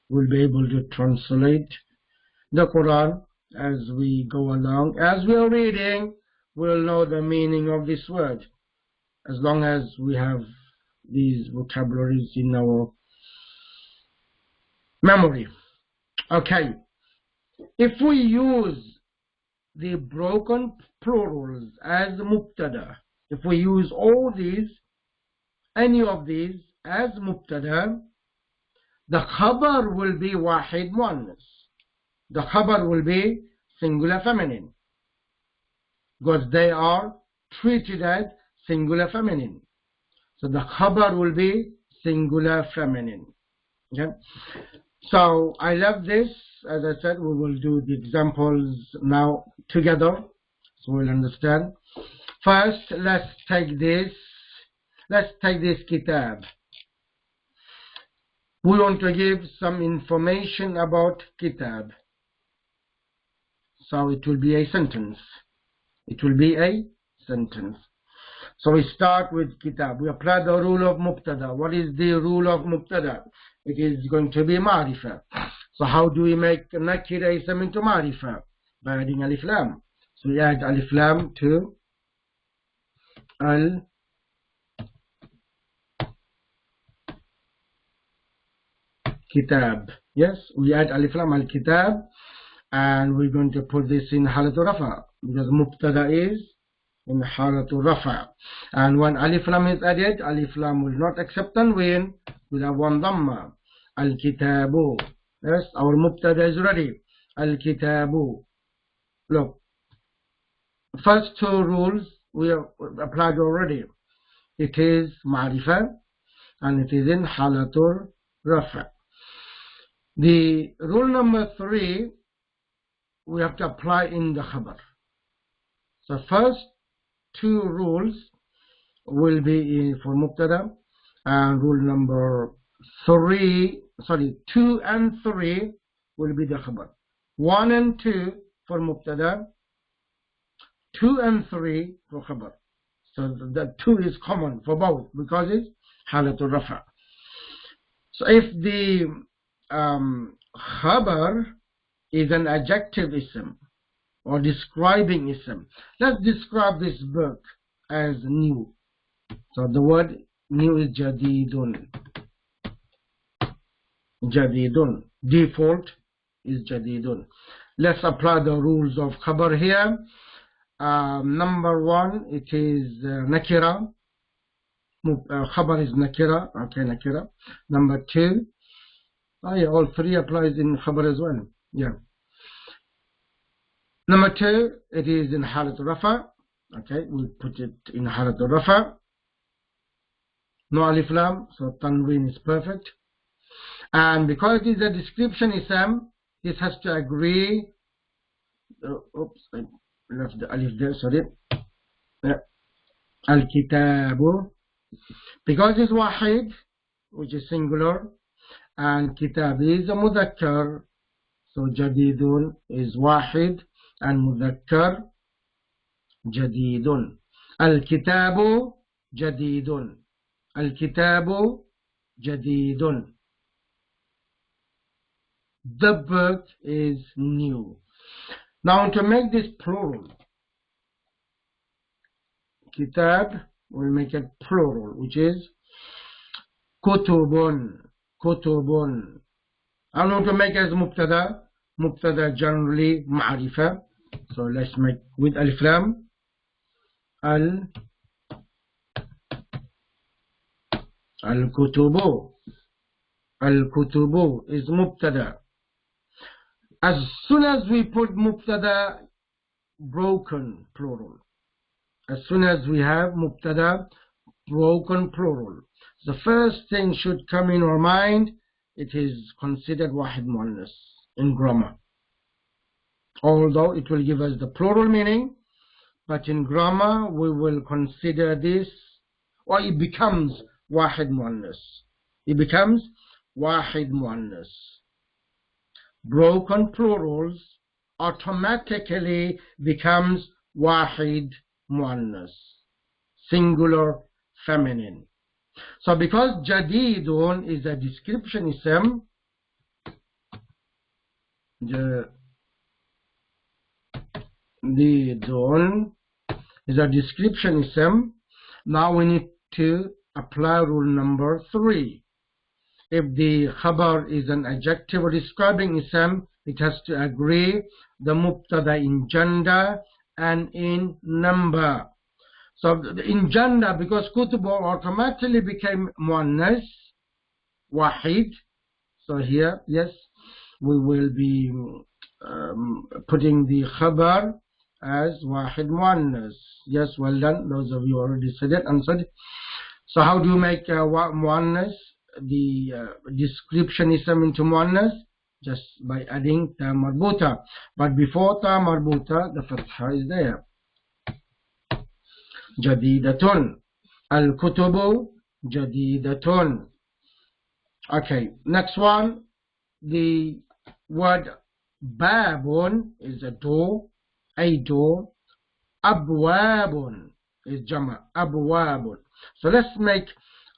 we'll be able to translate the Quran as we go along. As we are reading, we'll know the meaning of this word, as long as we have these vocabularies in our memory. Okay, if we use the broken plurals as mubtada, if we use all these, any of these as mubtada, the khabar will be wahid muannas. The khabar will be singular feminine, because they are treated as singular feminine. So the khabar will be singular feminine. Okay? So I love this. As I said, we will do the examples now together, so we'll understand. First, let's take this kitab. We want to give some information about kitab. So it will be a sentence. It will be a sentence. So we start with kitab. We apply the rule of mubtada. What is the rule of mubtada? It is going to be ma'rifa. So how do we make nakira ism into ma'rifa? By adding alif lam. So we add alif lam to al kitab. Yes, we add alif lam al kitab, and we're going to put this in halatul rafa because mubtada is in halatul rafa. And when alif lam is added, alif lam will not accept tanween, will have one dhamma. Al kitabu. Yes, our mubtada is ready. Al kitabu. Look, first two rules we have applied already. It is ma'rifa and it is in halatul rafa. The rule number 3 we have to apply in the khabar. So first two rules will be for mubtada, and rule number 2 and 3 will be the khabar. 1 and 2 for mubtada, 2 and 3 for khabar. So the 2 is common for both because it's halatul rafa. So if the khabar is an adjective ism or describing ism, let's describe this book as new. So the word new is jadidun. Jadidun. Default is jadidun. Let's apply the rules of khabar here. Number 1, it is nakira. Khabar is nakira. Okay, nakira. Number 2, yeah, all 3 applies in khabar as well. Yeah. Number 2, it is in halatul rafa. Okay, we put it in halatul rafa. No alif lam, so tanween is perfect. And because it is a description ism, this has to agree. Oops, I left the alif there, sorry. Al-kitabu. Because it's wahid, which is singular, and kitab is a mudhakkar, so jadidun is wahid, and mudhakkar jadidun. Al-kitabu jadidun. Al-kitabu jadidun. The book is new. Now to make this plural, kitab, we'll make it plural, which is kutubun. Kutubun. I want to make it as mubtada. Mubtada generally ma'rifa. So let's make with alif lam. Al-kutubu. Al-kutubu is mubtada. As soon as we put mubtada, broken plural. As soon as we have mubtada, broken plural, the first thing should come in our mind, it is considered wahid muannas in grammar. Although it will give us the plural meaning, but in grammar we will consider this, or it becomes wahid muannas. It becomes wahid muannas. Broken plurals automatically becomes wahid muannas, singular feminine. So because jadidun is a description ism, jadidun is a description ism, now we need to apply rule number 3. If the khabar is an adjective or describing ism, it has to agree the mubtada in gender and in number. So in gender, because kutubu automatically became muannas, wahid. So here, yes, we will be putting the khabar as wahid muannas. Yes, well done. Those of you already said it, answered. So how do you make muannas, the description ism, into muannas? Just by adding ta marbuta. But before ta marbuta, the fatha is there. Jadidatun. Al-kutubu jadidatun. Okay, next one. The word babun is a door, a door. Abwabun is jama, abwabun. So let's make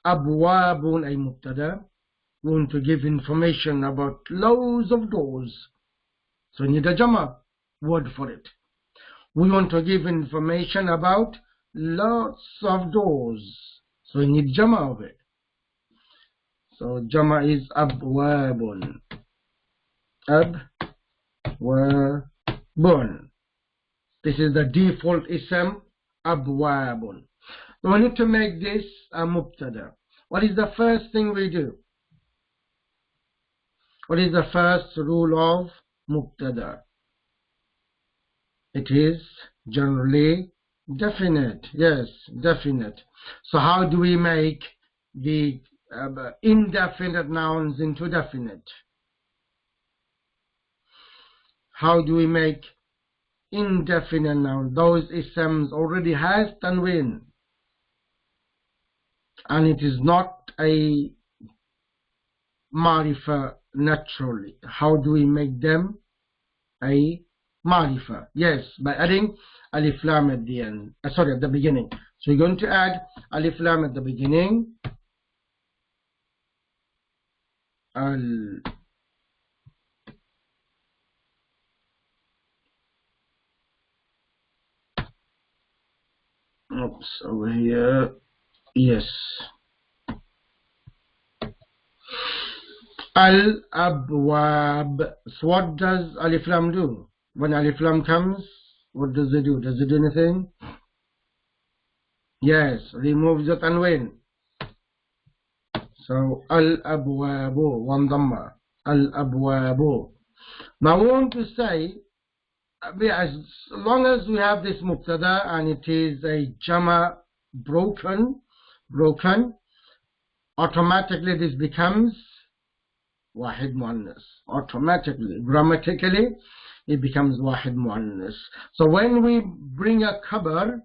abwabun a mubtada. We want to give information about loads of doors. So we need a jama word for it. We want to give information about lots of doors. So we need jama of it. So jama is abwabun. Abwabun. This is the default ism, abwabun. We need to make this a mubtada. What is the first thing we do? What is the first rule of mubtada? It is generally definite. Yes, definite. So how do we make the indefinite nouns into definite? How do we make indefinite nouns? Those isms already has tanween, and it is not a marifa naturally. How do we make them a marifa? Yes, by adding alif lam at the end. Sorry, at the beginning. So you're going to add alif lam at the beginning. Oops, over here. Yes. Al-abwab. So what does alif lam do? When alif lam comes, what does it do? Does it do anything? Yes, remove the tanween. So al-abwabu, one dhamma. Al-abwabu. Now we want to say, as long as we have this mubtada and it is a jama broken, automatically this becomes wahid muannas. Automatically, grammatically, it becomes wahid muannas. So when we bring a khabar,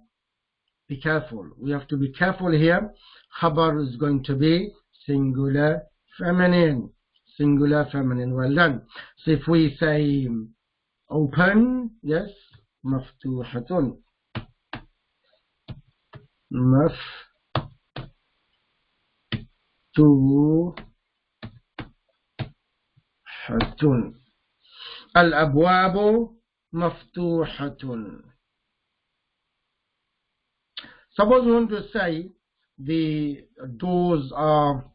be careful. We have to be careful here. Khabar is going to be singular feminine. Singular feminine. Well done. So if we say open, yes, maftuhatun. Maftuhatun. Al-abwabu maftuhatun. Suppose we want to say the doors are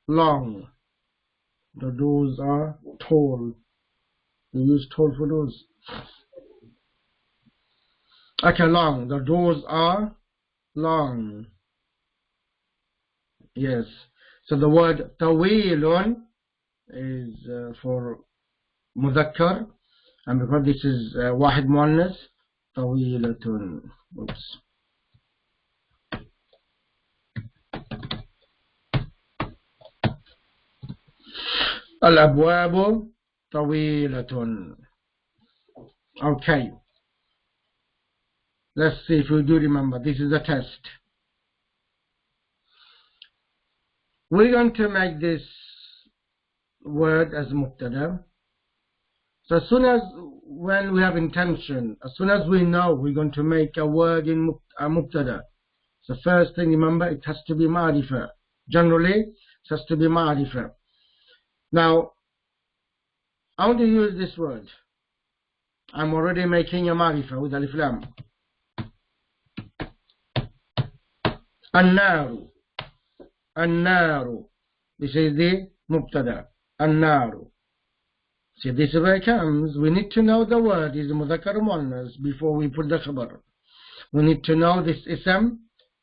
long. The doors are tall. We use tall for doors. Okay, long. The doors are long. Yes. So the word tawilun is for mudhakkar, and because this is wahid muannas, tawilatun. Oops. Al-abwabu tawilatun. Okay. Let's see if you do remember. This is a test. We're going to make this word as mubtada. So as soon as, when we have intention, as soon as we know we're going to make a word in mubtada, so first thing, remember, it has to be ma'rifa. Generally, it has to be ma'rifa. Now, I want to use this word. I'm already making a ma'rifa with alif lam. An-naru. An-naru. This is the mubtada. An-naru. See, this is where it comes. We need to know the word is mudhakkar muannas before we put the khabar. We need to know this ism,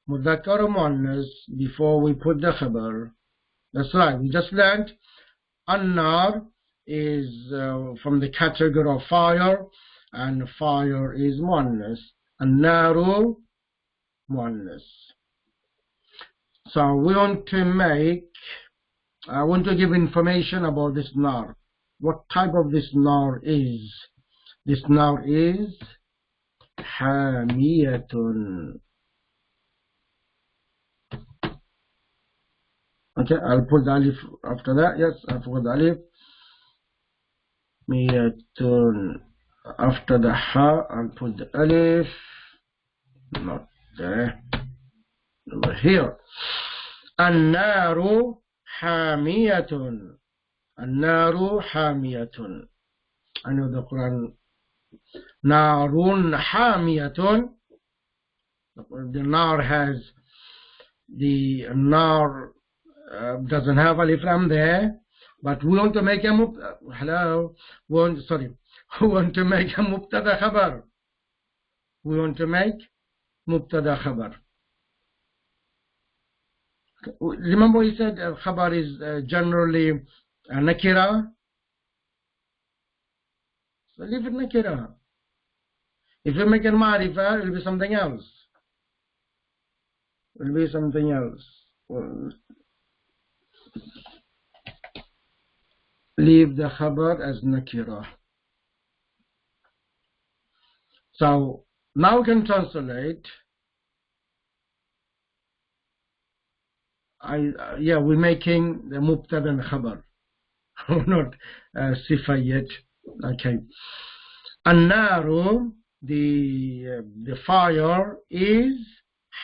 mudhakkar muannas, before we put the khabar. That's right. We just learned an-nar is from the category of fire, and fire is muannas. An-naru muannas. So we want to make, I want to give information about this nar. What type of this nar is? This nar is hamiyatun. Okay, I'll put the alif after that. Yes, I forgot the alif. Miyatun. After the ha, I'll put the alif. Not there. Over here. An-naru hamiyatun. An-naru hamiyatun. I know the Quran. Narun hamiyatun. The nar has the nar doesn't have alif lam there, but we want to make a we want to make a mubtada khabar. We want to make mubtada khabar. Remember we said khabar is generally nakira. So leave it nakira. If you make a ma'rifa, it will be something else. It will be something else. Leave the khabar as nakira. So now we can translate. We're making the mubtada and khabar. Not sifa yet. Okay. An-naru, the fire is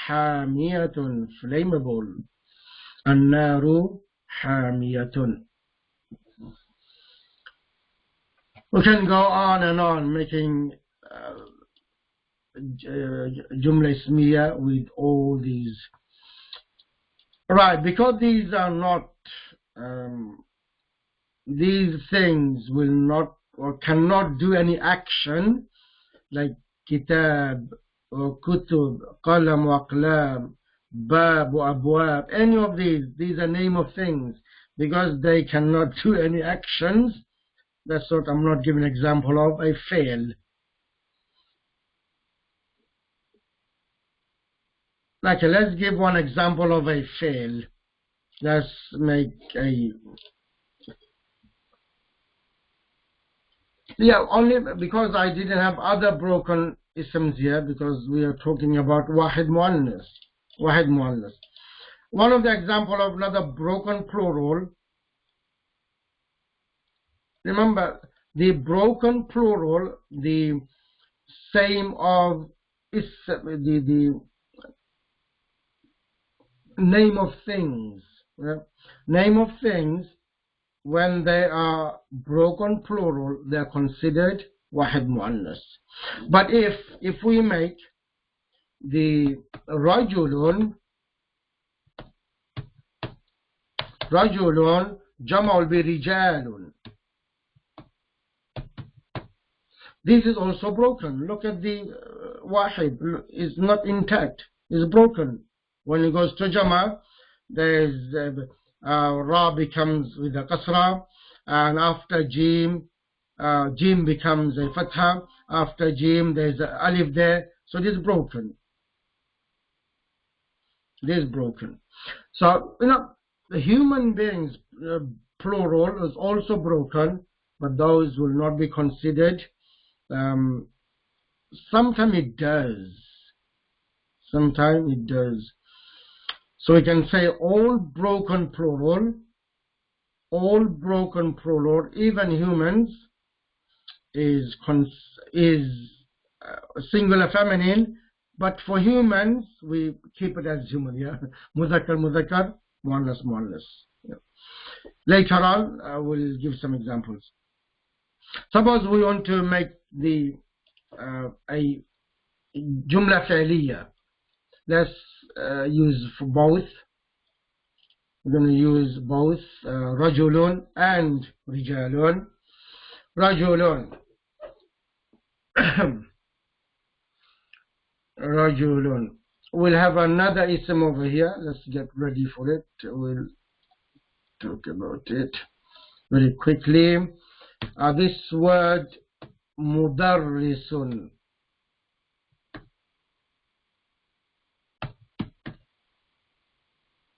hamiyatun, flammable. An-naru hamiyatun. We can go on and on making jumla ismiya with all these. Right, because these are not, these things will not or cannot do any action like kitab or kutub, qalam wa aqlam, bab wa abwab, any of these are name of things. Because they cannot do any actions, that's what I'm not giving an example of a fail. Okay, let's give one example of a fail. Let's make a only because I didn't have other broken isms here, because we are talking about wahid muannas. Wahid muannas. One of the example of another broken plural. Remember, the broken plural, the same of is the name of things. Name of things, when they are broken plural, they are considered wahid muannas. But if we make the rajulun jama will be rijalun. This is also broken. Look at the wahid, is not intact, is broken. When it goes to jama, there is ra becomes with a kasra, and after jim, jim becomes a fatha. After jim, there is a alif there. So this is broken. This is broken. So the human beings plural is also broken, but those will not be considered. Sometimes it does. Sometimes it does. So we can say all broken plural, even humans, is singular feminine, but for humans we keep it as human. Mudhakkar, muannas, muannas. Later on I will give some examples. Suppose we want to make the a jumla fi'liya. Let's use for both. We're going to use both rajulun and rijalun. Rajulun. Rajulun. We'll have another ism over here. Let's get ready for it. We'll talk about it very quickly. This word mudarrisun.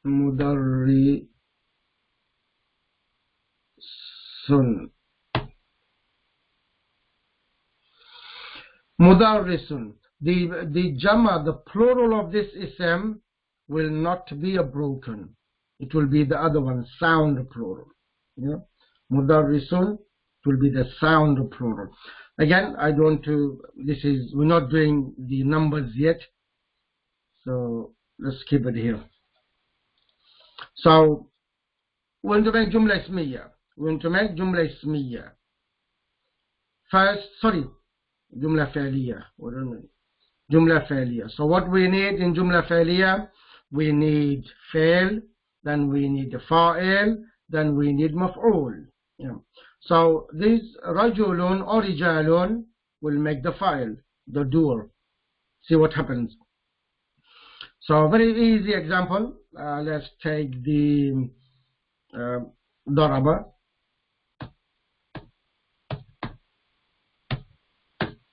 Mudarrisun. Mudarrisun. The jama, the plural of this ism will not be a broken. it will be the other one, sound plural. Yeah, mudarrisun, it will be the sound plural. Again, I don't want to, we're not doing the numbers yet, so let's keep it here. So we're going to make jumla ismiya. We're going to make jumla ismiya. First, sorry, jumla fa'liya. Jumla fa'liya. So what we need in jumla fa'liya, we need fa'il, then we need fa'il, then we need maf'ul. Yeah. So this rajulun or rijalun will make the fa'il, the doer. See what happens. So very easy example. Let's take the daraba.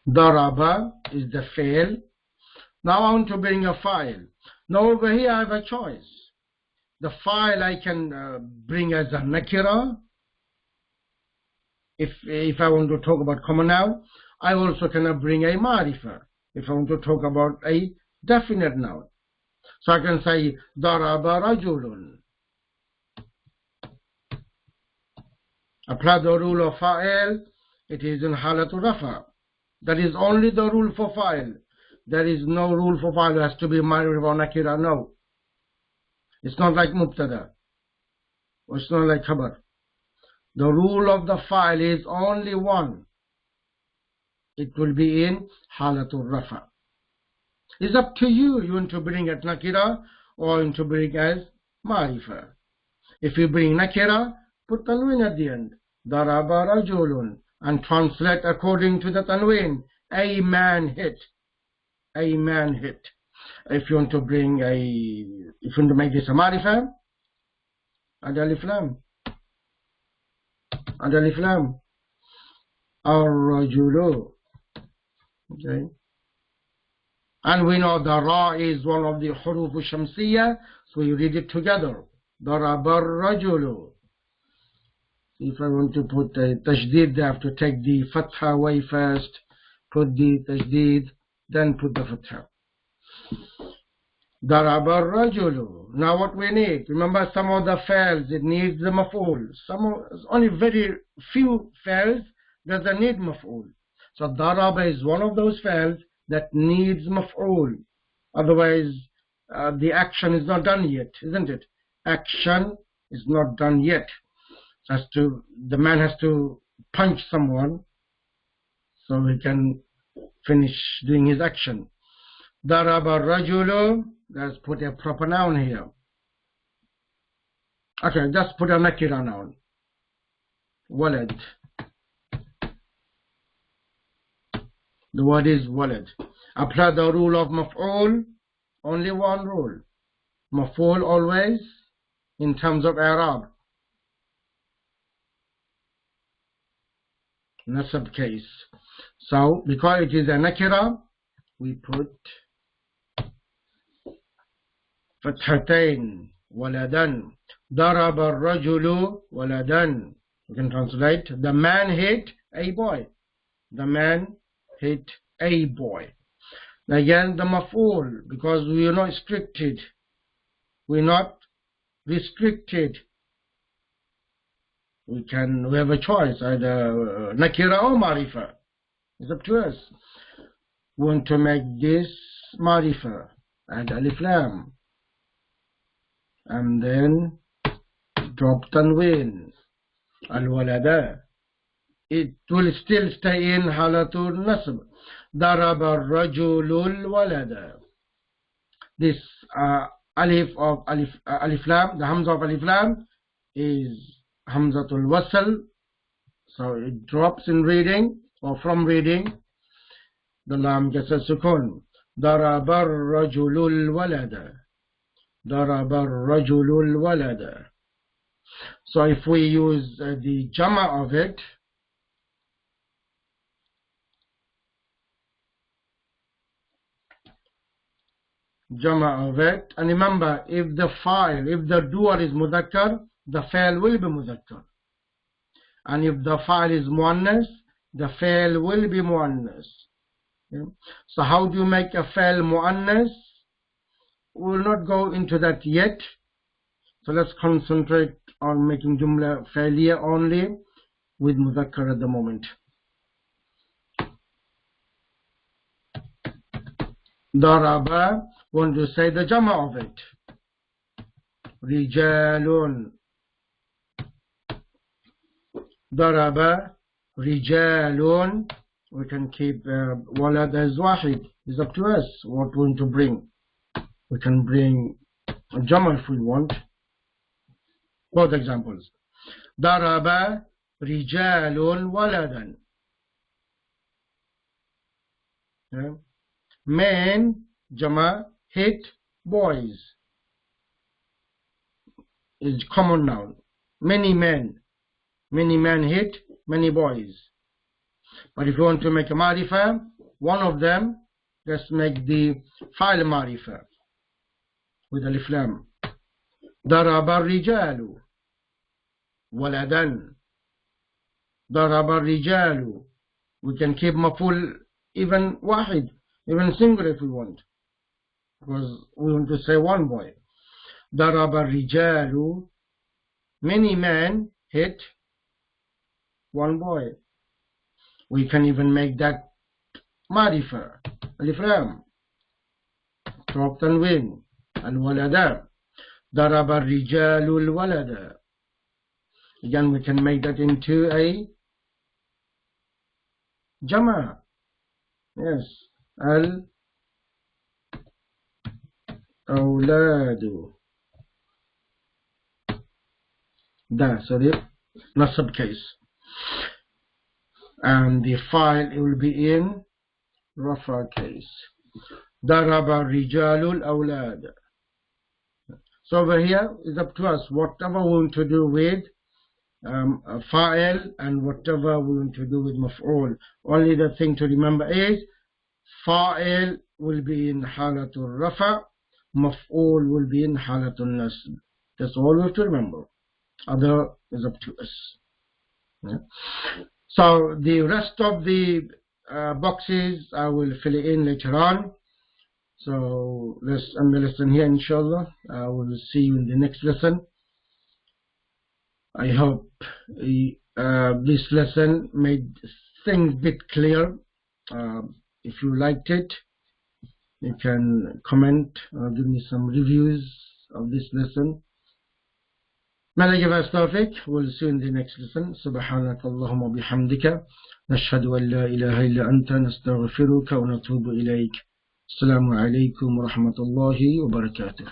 Daraba is the fa'il. Now I want to bring a file. Now over here I have a choice. The file I can bring as a nakira. If I want to talk about common noun, I also can bring a marifa. If I want to talk about a definite noun, so I can say daraba rajulun. Apply the rule of fa'il. It is in halatu rafa. That is only the rule for fa'il. There is no rule for fa'il. It has to be marifa or nakira. No. It's not like mubtada. Or it's not like khabar. The rule of the fa'il is only one. It will be in halatul rafa. It's up to you. You want to bring it nakira or you want to bring as marifa. If you bring nakira, put tanween at the end. Daraba rajulun. And translate according to the tanween. A man hit. A man hit. If you want to bring if you want to make this a marifa, add alif lam. Add alif lam. Ar-rajulu. Okay. And we know the ra is one of the huruf shamsiyya, so you read it together. Daraba ar-rajulu. If I want to put a tajdeed, I have to take the fatha away first, put the tajdeed, then put the fatha. Daraba ar-rajulu. Now what we need, remember some of the fi'ls, it needs the maf'ul. Only very few fi'ls doesn't need maf'ul. So daraba is one of those fi'ls that needs maf'ul. Otherwise, the action is not done yet, isn't it? Action is not done yet. The man has to punch someone so he can finish doing his action. Daraba rajulu. Let's put a proper noun here. Okay, just put a nakira noun. Walad. The word is walad. Apply the rule of maf'ul. Only one rule. Maf'ul always in terms of Arab. Nasab case. So because it is a nakira, we put fathatain, waladan. Daraba ar-rajulu waladan. You can translate, the man hit a boy. The man hit a boy. Again, the maf'ul, because we are not restricted. We're not restricted. We have a choice, either nakira or marifa. It's up to us. We want to make this marifa and alif lam. And then drop tanween. Al-walada. It will still stay in halatul nasb. Daraba ar-rajulul walada. This alif lam, the hamza of alif lam is hamzatul wasl, so it drops in reading or from reading. The lam gets a sukun. Daraba ar-rajulul walada. Daraba ar-rajulul walada. So if we use the jama of it, and remember, if the doer is mudhakkar, the fa'il will be mudhakkar. And if the fa'il is muannas, the fa'il will be muannas. Okay? So how do you make a fa'il muannas? We will not go into that yet. So let's concentrate on making jumla failure only with mudhakkar at the moment. Daraba, want to say the jama of it. Rijalun. Daraba, rijalun. We can keep walad as wahid. It's up to us what we want to bring. We can bring a jama if we want. Both examples. Daraba rijalun waladan. Men, jama, hit boys. Is common noun. Many men hit many boys. But if you want to make a marifa, one of them, just make the file marifa with alif lam. Daraba rijalu waladan. Daraba rijalu. We can keep maful even wahid, even single if we want, because we want to say one boy. Daraba rijalu. Many men hit one boy. We can even make that marifa, alif lam, drop tanwin, al walada. Daraba rijalu al walada. Again, we can make that into a jama. Yes, al awladu. Sorry, nasab case. And the file, it will be in rafa case. Daraba rijalul awlad. So over here is up to us. Whatever we want to do with fa'il and whatever we want to do with maf'ul. Only the thing to remember is fa'il will be in halatul rafa, maf'ul will be in halatul nasb. That's all we have to remember. Other is up to us. Yeah. So the rest of the boxes I will fill it in later on. So let's end the lesson here, inshallah. I will see you in the next lesson. I hope this lesson made things a bit clear. If you liked it, you can comment or give me some reviews of this lesson. May Allah give us tawfiq. We'll see you in the next lesson. Subhanaka Allahumma bihamdika. Nashhadu an la ilaha illa anta nastaghfiruka wa natubu ilayk. Assalamu alaikum wa rahmatullahi wa barakatuh.